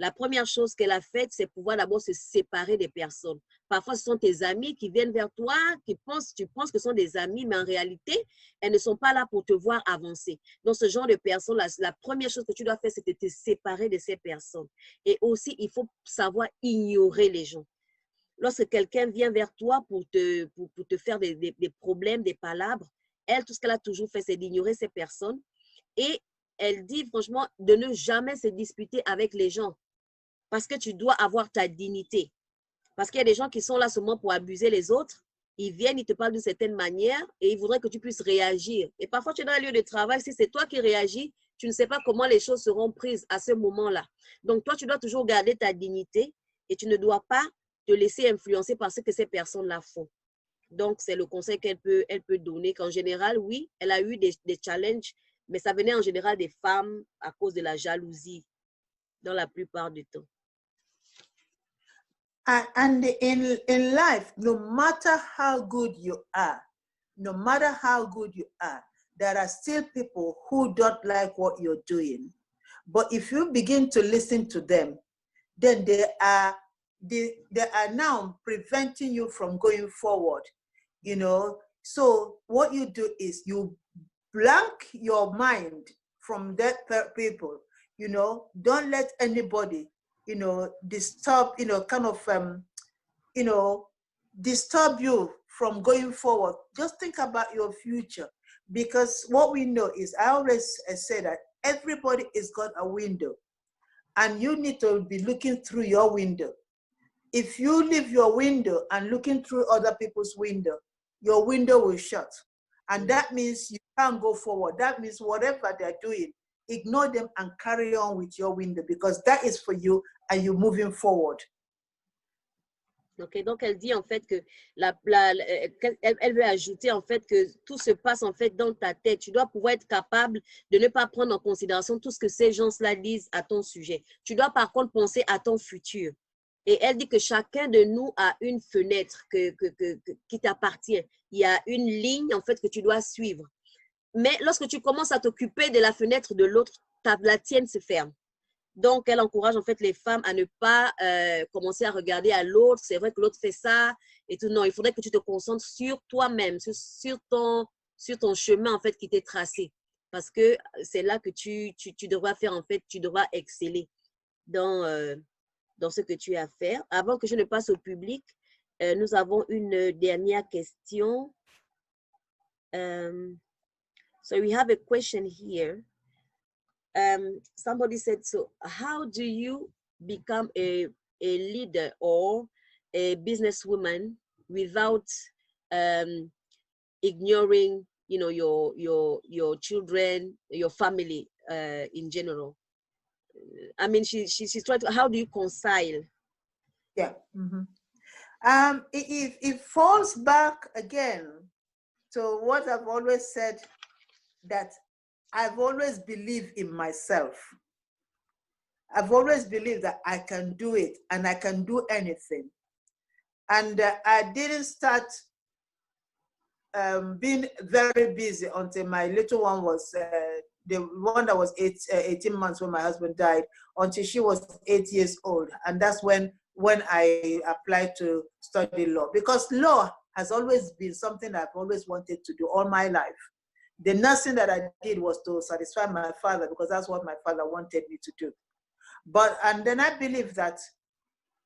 la première chose qu'elle a faite, c'est pouvoir d'abord se séparer des personnes. Parfois, ce sont tes amis qui viennent vers toi, tu penses que ce sont des amis, mais en réalité, elles ne sont pas là pour te voir avancer. Donc, ce genre de personnes, la première chose que tu dois faire, c'est de te séparer de ces personnes. Et aussi, il faut savoir ignorer les gens. Lorsque quelqu'un vient vers toi pour te faire des problèmes, des palabres, elle, tout ce qu'elle a toujours fait, c'est d'ignorer ces personnes. Et elle dit, franchement, de ne jamais se disputer avec les gens. Parce que tu dois avoir ta dignité. Parce qu'il y a des gens qui sont là seulement pour abuser les autres. Ils viennent, ils te parlent d'une certaine manière et ils voudraient que tu puisses réagir. Et parfois, tu es dans un lieu de travail, si c'est toi qui réagis, tu ne sais pas comment les choses seront prises à ce moment-là. Donc, toi, tu dois toujours garder ta dignité et tu ne dois pas te laisser influencer par ce que ces personnes-là font. Donc, c'est le conseil qu'elle peut donner, qu'en général, oui, elle a eu des challenges, mais ça venait en général des femmes à cause de la jalousie dans la plupart du temps. And in life, no matter how good you are, there are still people who don't like what you're doing. But if you begin to listen to them, then they are now preventing you from going forward, you know. So what you do is you blank your mind from that people, you know. Don't let anybody, you know, disturb, you know, kind of, you know, disturb you from going forward. Just think about your future, because what we know is, I always say that everybody has got a window and you need to be looking through your window. If you leave your window and looking through other people's window, your window will shut. And that means you can't go forward. That means whatever they're doing, ignore them and carry on with your window, because that is for you and you're moving forward. Okay, donc elle dit en fait que elle veut ajouter en fait que tout se passe en fait dans ta tête. Tu dois pouvoir être capable de ne pas prendre en considération tout ce que ces gens-là disent à ton sujet. Tu dois par contre penser à ton futur. Et elle dit que chacun de nous a une fenêtre qui t'appartient. Il y a une ligne en fait que tu dois suivre. Mais lorsque tu commences à t'occuper de la fenêtre de l'autre, la tienne se ferme. Donc, elle encourage en fait les femmes à ne pas commencer à regarder à l'autre. C'est vrai que l'autre fait ça et tout. Non, il faudrait que tu te concentres sur toi-même, sur ton chemin en fait qui t'est tracé. Parce que c'est là que tu devras faire en fait, tu devras exceller dans ce que tu as à faire. Avant que je ne passe au public, nous avons une dernière question. So we have a question here. Somebody said, so how do you become a leader or a businesswoman without ignoring, you know, your children, your family in general? I mean, she's trying to, how do you reconcile? Yeah. It falls back again to what I've always said, that I've always believed in myself. I've always believed that I can do it and I can do anything. And I didn't start being very busy until my little one was, the one that was 18 months when my husband died, until she was 8 years old. And that's when I applied to study law, because law has always been something I've always wanted to do all my life. The nursing that I did was to satisfy my father, because that's what my father wanted me to do. And then I believe that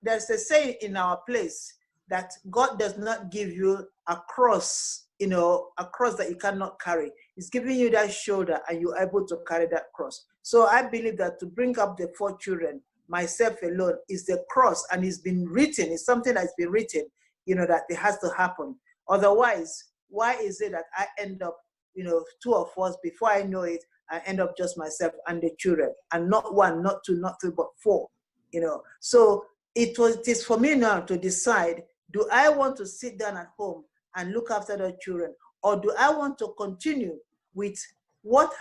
there's a saying in our place that God does not give you a cross, you know, a cross that you cannot carry. He's giving you that shoulder and you're able to carry that cross. So I believe that to bring up the 4 children, myself alone, is the cross, and it's been written, it's something that's been written, you know, that it has to happen. Otherwise, why is it that I end up, you know, 2 of us, before I know it, I end up just myself and the children, and not 1, not 2, not 3, but 4, you know. So it is for me now to decide, do I want to sit down at home and look after the children, or do I want to continue with what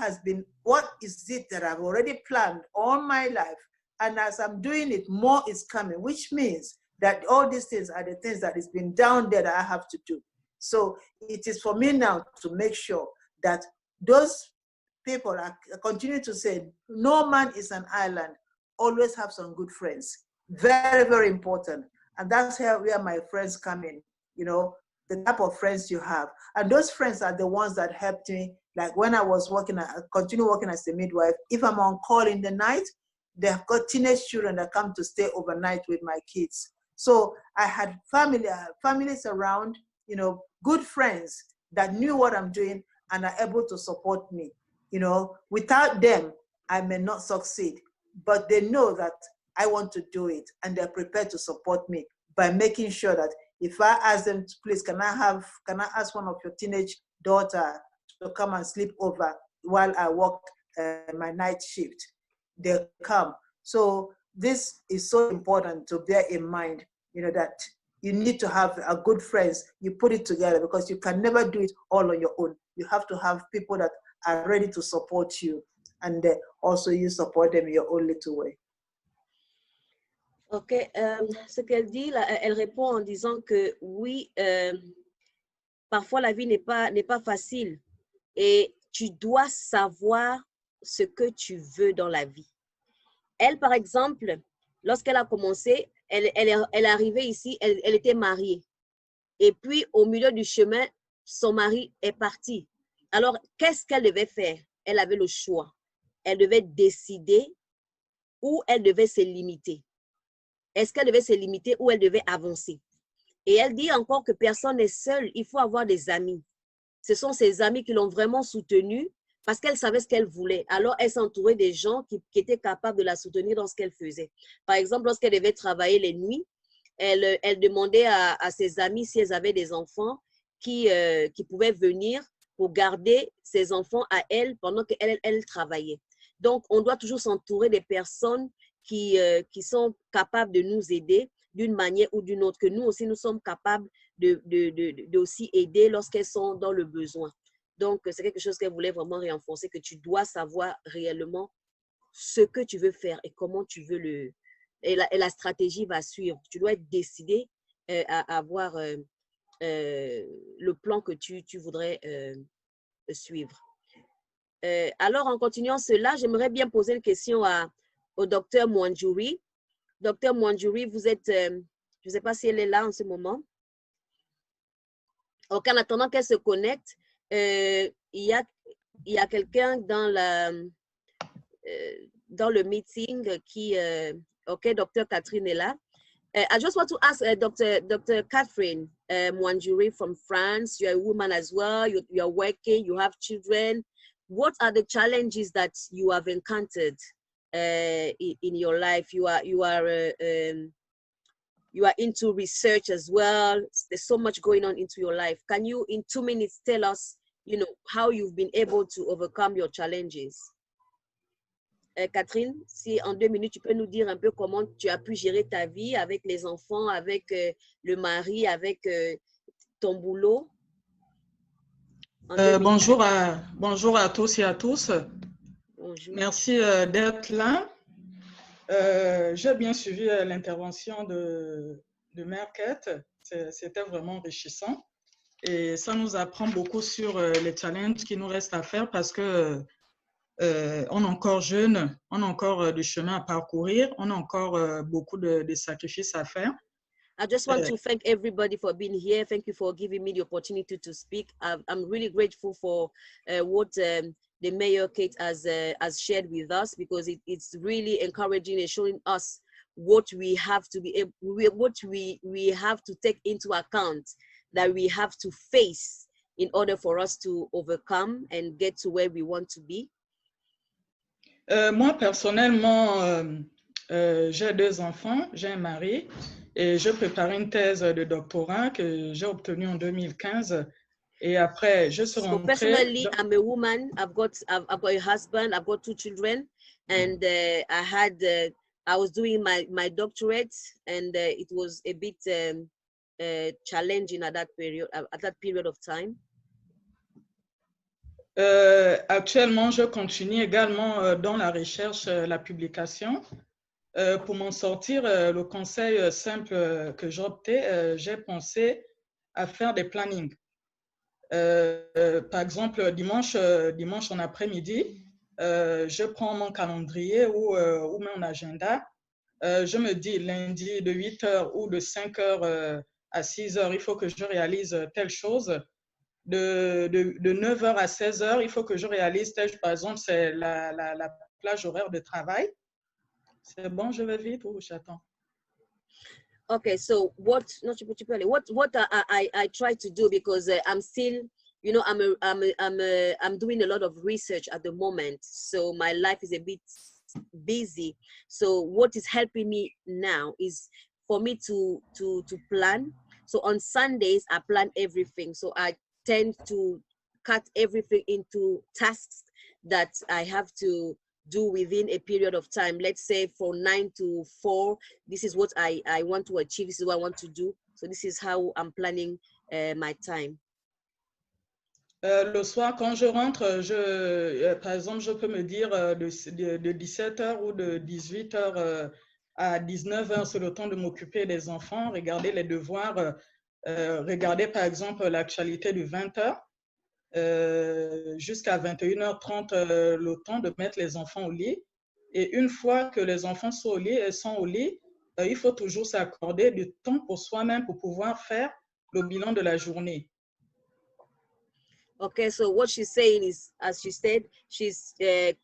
is it that I've already planned all my life, and as I'm doing it, more is coming, which means that all these things are the things that has been down there that I have to do. So it is for me now to make sure that those people, I continue to say, no man is an island, always have some good friends. Very, very important. And that's where my friends come in, you know, the type of friends you have. And those friends are the ones that helped me. Like when I was working, I continue working as a midwife. If I'm on call in the night, they've got teenage children that come to stay overnight with my kids. So I had families around, you know, good friends that knew what I'm doing and are able to support me. You know, without them, I may not succeed, but they know that I want to do it, and they're prepared to support me by making sure that if I ask them, please, can I ask one of your teenage daughter to come and sleep over while I work my night shift? They'll come. So this is so important to bear in mind, you know, that you need to have a good friends. You put it together, because you can never do it all on your own. You have to have people that are ready to support you, and also you support them in your own little way. Ok, ce qu'elle dit, là, elle répond en disant que oui, parfois la vie n'est pas facile et tu dois savoir ce que tu veux dans la vie. Elle, par exemple, lorsqu'elle a commencé, elle est arrivée ici, elle était mariée. Et puis, au milieu du chemin, son mari est parti. Alors, qu'est-ce qu'elle devait faire? Elle avait le choix. Elle devait décider où elle devait se limiter. Est-ce qu'elle devait se limiter ou elle devait avancer? Et elle dit encore que personne n'est seul, il faut avoir des amis. Ce sont ses amis qui l'ont vraiment soutenue parce qu'elle savait ce qu'elle voulait. Alors, elle s'entourait des gens qui étaient capables de la soutenir dans ce qu'elle faisait. Par exemple, lorsqu'elle devait travailler les nuits, elle demandait à ses amis si elles avaient des enfants qui pouvaient venir pour garder ses enfants à elle pendant qu'elle travaillait. Donc, on doit toujours s'entourer des personnes qui sont capables de nous aider d'une manière ou d'une autre, que nous aussi, nous sommes capables de aussi aider lorsqu'elles sont dans le besoin. Donc, c'est quelque chose qu'elle voulait vraiment renforcer, que tu dois savoir réellement ce que tu veux faire et comment tu veux et la stratégie va suivre. Tu dois être décidé à avoir le plan que tu voudrais suivre. Alors, en continuant cela, j'aimerais bien poser une question au docteur Mwanjuri. Docteur Mwanjuri, vous êtes, je ne sais pas si elle est là en ce moment. Donc, en attendant qu'elle se connecte, il y a quelqu'un dans le meeting qui, OK, Dr. Catherine est là. I just want to ask Dr. Catherine Mwanjuri from France. You're a woman as well. You're working. You have children. What are the challenges that you have encountered in your life? You are into research as well. There's so much going on into your life. Can you, in 2 minutes, tell us, how you've been able to overcome your challenges? Catherine, si en 2 minutes, tu peux nous dire un peu comment tu as pu gérer ta vie avec les enfants, avec le mari, avec ton boulot. Bonjour à tous et à tous. Bonjour. Merci d'être là. J'ai bien suivi l'intervention de Mère Kate. C'était vraiment enrichissant. Et ça nous apprend beaucoup sur les challenges qui nous restent à faire parce que on est encore jeune, on a encore du chemin à parcourir, on a encore beaucoup de sacrifices à faire. I just want to thank everybody for being here. Thank you for giving me the opportunity to speak. I'm really grateful for what the Mayor Kate has shared with us, because it's really encouraging and showing us what we have to be able, what we have to take into account, that we have to face in order for us to overcome and get to where we want to be. Moi, personnellement, j'ai 2 enfants, j'ai un mari et je préparais une thèse de doctorat que j'ai obtenue en 2015. Et après, je suis rentrée. Personally, I'm a woman. I've got a husband. I've got 2 children, and I was doing my doctorate, and it was a bit challenging at that period of time. Actuellement, je continue également dans la recherche, la publication. Pour m'en sortir, le conseil simple que j'ai opté, j'ai pensé à faire des plannings. Par exemple, dimanche en après-midi, je prends mon calendrier ou mon agenda. Je me dis lundi de 8h ou de 5h à 6h, il faut que je réalise telle chose. De 9h à 16h, il faut que je réalise telle chose. Par exemple, c'est la plage horaire de travail. C'est bon, je vais vite ou j'attends? Okay, so what I try to do, because I'm still, I'm doing a lot of research at the moment, so my life is a bit busy. So what is helping me now is for me to plan. So on Sundays, I plan everything. So I tend to cut everything into tasks that I have to do within a period of time. Let's say from 9 to 4, this is what I want to achieve, this is what I want to do. So this is how I'm planning my time. Le soir, quand je rentre, par exemple, je peux me dire de 17h ou de 18h à 19h, c'est le temps de m'occuper des enfants, regarder les devoirs, regarder par exemple l'actualité du 20h. Jusqu'à 21h30, le temps de mettre les enfants au lit. Et une fois que les enfants sont au lit, il faut toujours s'accorder du temps pour soi-même pour pouvoir faire le bilan de la journée. Okay, so what she's saying is, as she said, she's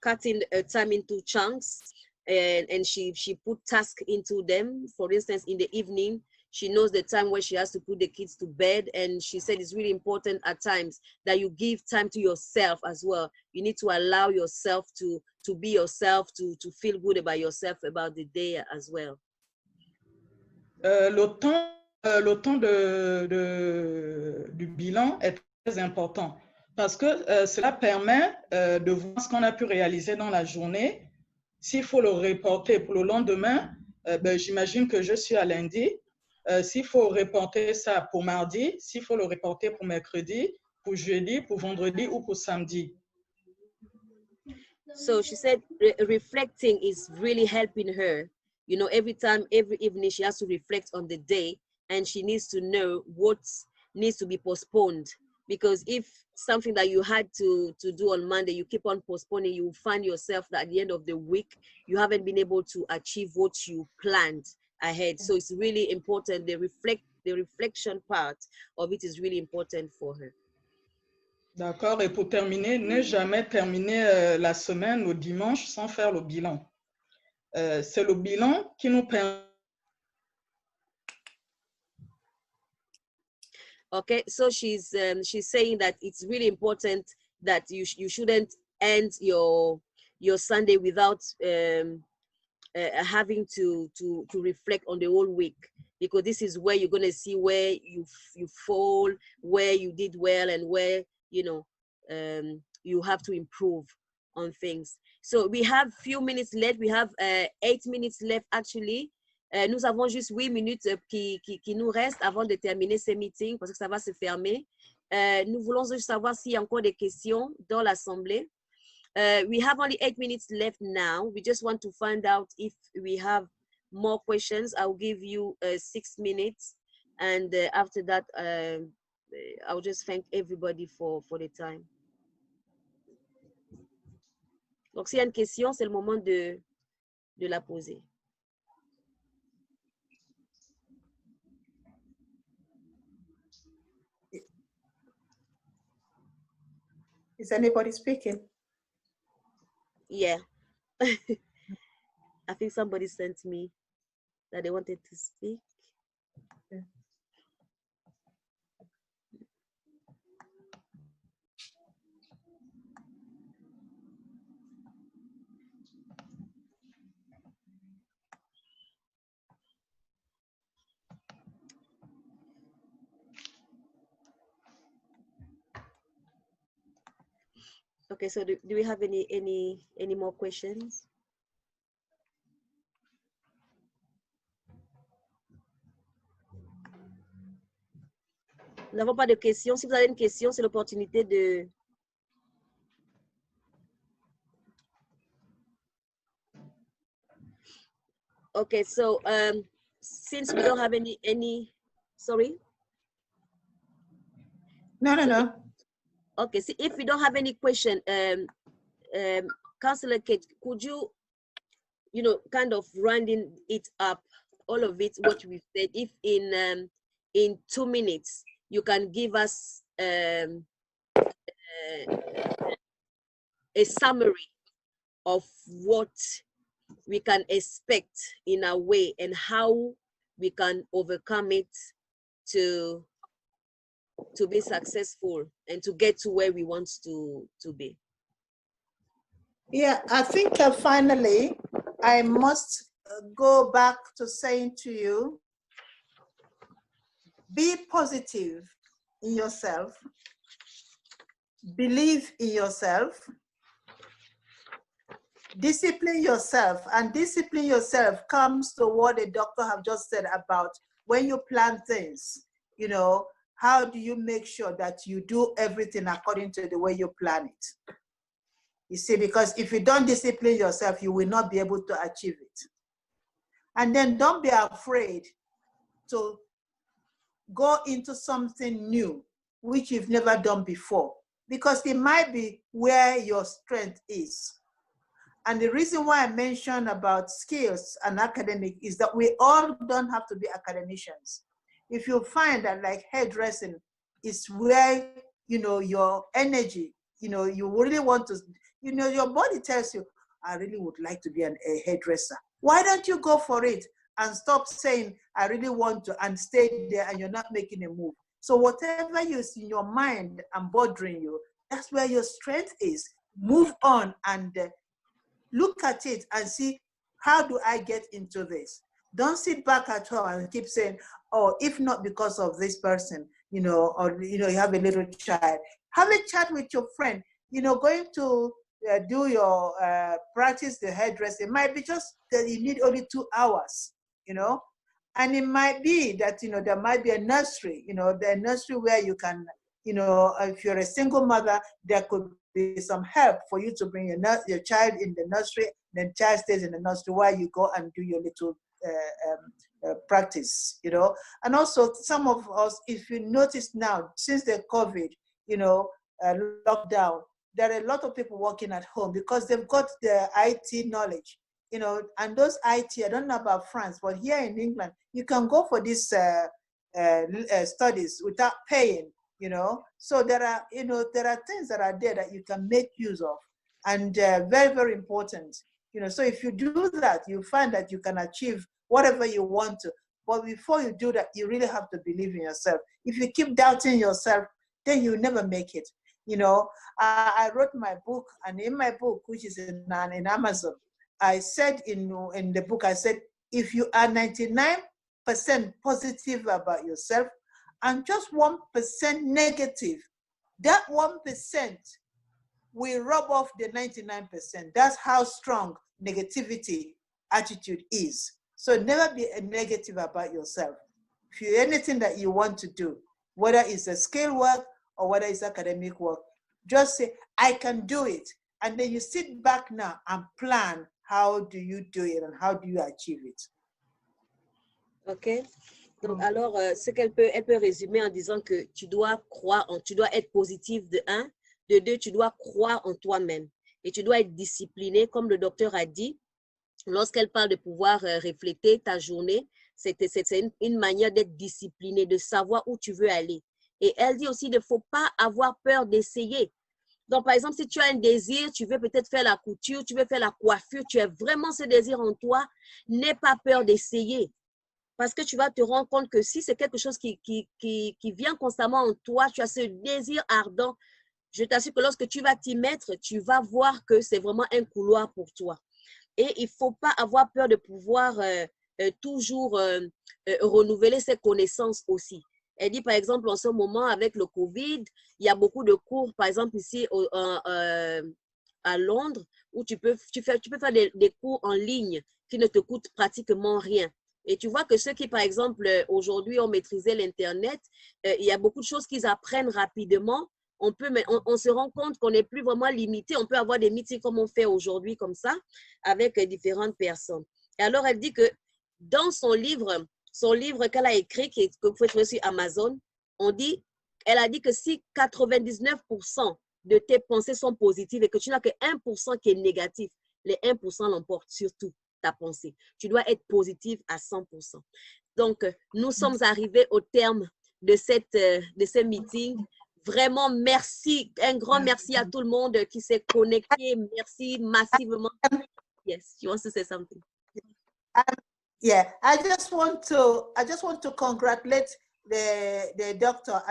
cutting time into chunks, and she put tasks into them. For instance, in the evening, she knows the time where she has to put the kids to bed, and she said it's really important at times that you give time to yourself as well. You need to allow yourself to be yourself, to feel good about yourself, about the day as well. Le temps du bilan est très important parce que cela permet de voir ce qu'on a pu réaliser dans la journée. S'il faut le reporter pour le lendemain, j'imagine que je suis à lundi. S'il faut reporter ça pour mardi, s'il faut le reporter pour mercredi, pour jeudi, pour vendredi ou pour samedi. So she said reflecting is really helping her. You know, every evening she has to reflect on the day, and she needs to know what needs to be postponed because if something that you had to do on Monday, you keep on postponing, you find yourself that at the end of the week, you haven't been able to achieve what you planned ahead. So it's really important. The reflection part of it is really important for her. D'accord. Et pour terminer, ne jamais terminer la semaine au dimanche sans faire le bilan. C'est le bilan qui nous permet. Okay, so she's saying that it's really important that you shouldn't end your Sunday without having to reflect on the whole week, because this is where you're going to see where you fall, where you did well, and where you have to improve on things. So we have few minutes left. We have 8 minutes left actually. Nous avons juste 8 minutes qui nous restent avant de terminer ce meeting parce que ça va se fermer. Nous voulons juste savoir s'il y a encore des questions dans l'assemblée. We have only 8 minutes left now. We just want to find out if we have more questions. I'll give you 6 minutes, and after that, I'll just thank everybody for the time. Donc, s'il y a une question, c'est le moment de la poser. Is anybody speaking? Yeah. I think somebody sent me that they wanted to speak. Yeah. Okay, so do we have any more questions? Nous n'avons pas de questions. Si vous avez une question, c'est l'opportunité de... Okay, so since we don't have any, sorry? No. Okay, so if we don't have any question, Councillor Kate, could you, kind of rounding it up, all of it, what we've said, if in 2 minutes, you can give us a summary of what we can expect in a way and how we can overcome it to be successful and to get to where we want to be. Yeah, I think finally, I must go back to saying to you, be positive in yourself, believe in yourself, discipline yourself, and discipline yourself comes to what the doctor have just said about when you plan things, how do you make sure that you do everything according to the way you plan it? You see, because if you don't discipline yourself, you will not be able to achieve it. And then don't be afraid to go into something new, which you've never done before, because it might be where your strength is. And the reason why I mentioned about skills and academic is that we all don't have to be academicians. If you find that like hairdressing is where, your energy, you really want to, your body tells you, I really would like to be a hairdresser. Why don't you go for it and stop saying, I really want to, and stay there and you're not making a move? So whatever you see in your mind and bothering you, that's where your strength is. Move on and look at it and see, how do I get into this? Don't sit back at home and keep saying, oh, if not because of this person, or, you have a little child. Have a chat with your friend, going to do your practice the hairdressing. It might be just that you need only 2 hours, and it might be that, there might be a nursery, the nursery where you can, if you're a single mother, there could be some help for you to bring your child in the nursery, then child stays in the nursery while you go and do your little practice, And also some of us, if you notice now, since the COVID, lockdown, there are a lot of people working at home because they've got the IT knowledge, and those IT, I don't know about France, but here in England, you can go for these studies without paying, So there are things that are there that you can make use of, and very, very important, So if you do that, you find that you can achieve whatever you want to. But before you do that, you really have to believe in yourself. If you keep doubting yourself, then you never make it. I wrote my book, and in my book, which is in Amazon, I said in the book, I said, if you are 99% positive about yourself and just 1% negative, that 1% will rub off the 99%. That's how strong negativity attitude is. So never be negative about yourself. If you anything that you want to do, whether it's a skill work or whether it's academic work, just say, I can do it. And then you sit back now and plan how do you do it and how do you achieve it. OK. Donc, alors, elle peut résumer en disant que tu dois tu dois être positif de 1, de 2, tu dois croire en toi-même et tu dois être discipliné, comme le docteur a dit. Lorsqu'elle parle de pouvoir refléter ta journée, c'est une manière d'être discipliné, de savoir où tu veux aller. Et elle dit aussi, il ne faut pas avoir peur d'essayer. Donc, par exemple, si tu as un désir, tu veux peut-être faire la couture, tu veux faire la coiffure, tu as vraiment ce désir en toi, n'aie pas peur d'essayer. Parce que tu vas te rendre compte que si c'est quelque chose qui vient constamment en toi, tu as ce désir ardent, je t'assure que lorsque tu vas t'y mettre, tu vas voir que c'est vraiment un couloir pour toi. Et il ne faut pas avoir peur de pouvoir toujours renouveler ses connaissances aussi. Elle dit, par exemple, en ce moment, avec le COVID, il y a beaucoup de cours, par exemple, ici à Londres, où tu peux faire des cours en ligne qui ne te coûtent pratiquement rien. Et tu vois que ceux qui, par exemple, aujourd'hui ont maîtrisé l'Internet, il y a beaucoup de choses qu'ils apprennent rapidement. On se rend compte qu'on n'est plus vraiment limité. On peut avoir des meetings comme on fait aujourd'hui, comme ça, avec différentes personnes. Et alors, elle dit que dans son livre qu'elle a écrit, que vous pouvez trouver sur Amazon, elle a dit que si 99% de tes pensées sont positives et que tu n'as que 1% qui est négatif, les 1% l'emportent surtout ta pensée. Tu dois être positive à 100%. Donc, nous sommes arrivés au terme de ce meeting. Vraiment, merci. Un grand merci à tout le monde qui s'est connecté. Merci massivement. Yes, you want to say something? Yeah, I just want to congratulate the doctor.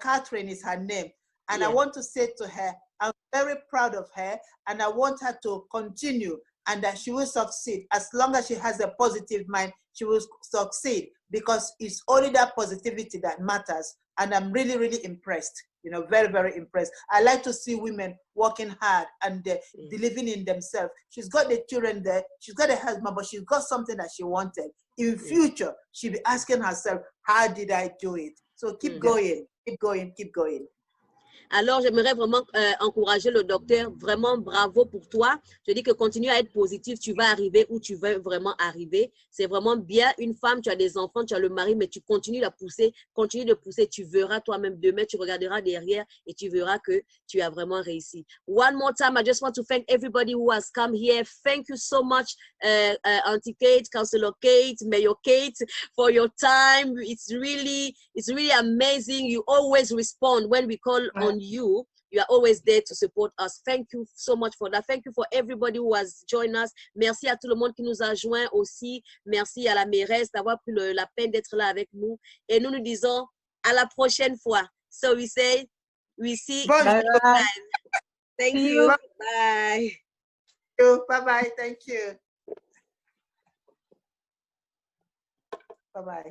Catherine is her name, and yeah. I want to say to her, I'm very proud of her, and I want her to continue, and that she will succeed. As long as she has a positive mind, she will succeed, because it's only that positivity that matters. And I'm really, really impressed. Very, very impressed. I like to see women working hard and believing in themselves. She's got the children there. She's got a husband, but she's got something that she wanted. In future, she'll be asking herself, how did I do it? So keep going, keep going, keep going. Alors, j'aimerais vraiment encourager le docteur. Vraiment, bravo pour toi. Je dis que continue à être positif. Tu vas arriver où tu veux vraiment arriver. C'est vraiment bien. Une femme, tu as des enfants, tu as le mari, mais tu continues de pousser. Continue de pousser. Tu verras toi-même demain, tu regarderas derrière et tu verras que tu as vraiment réussi. One more time, I just want to thank everybody who has come here. Thank you so much, Auntie Kate, Councillor Kate, Mayor Kate, for your time. It's really amazing. You always respond when we call on you. You are always there to support us. Thank you so much for that. Thank you for everybody who has joined us. Merci à tout le monde qui nous a joints aussi. Merci à la mairesse d'avoir pris la peine d'être là avec nous. Et nous disons à la prochaine fois. So we say, we see you next time. Thank you. Bye. Bye-bye. Thank you. Bye-bye.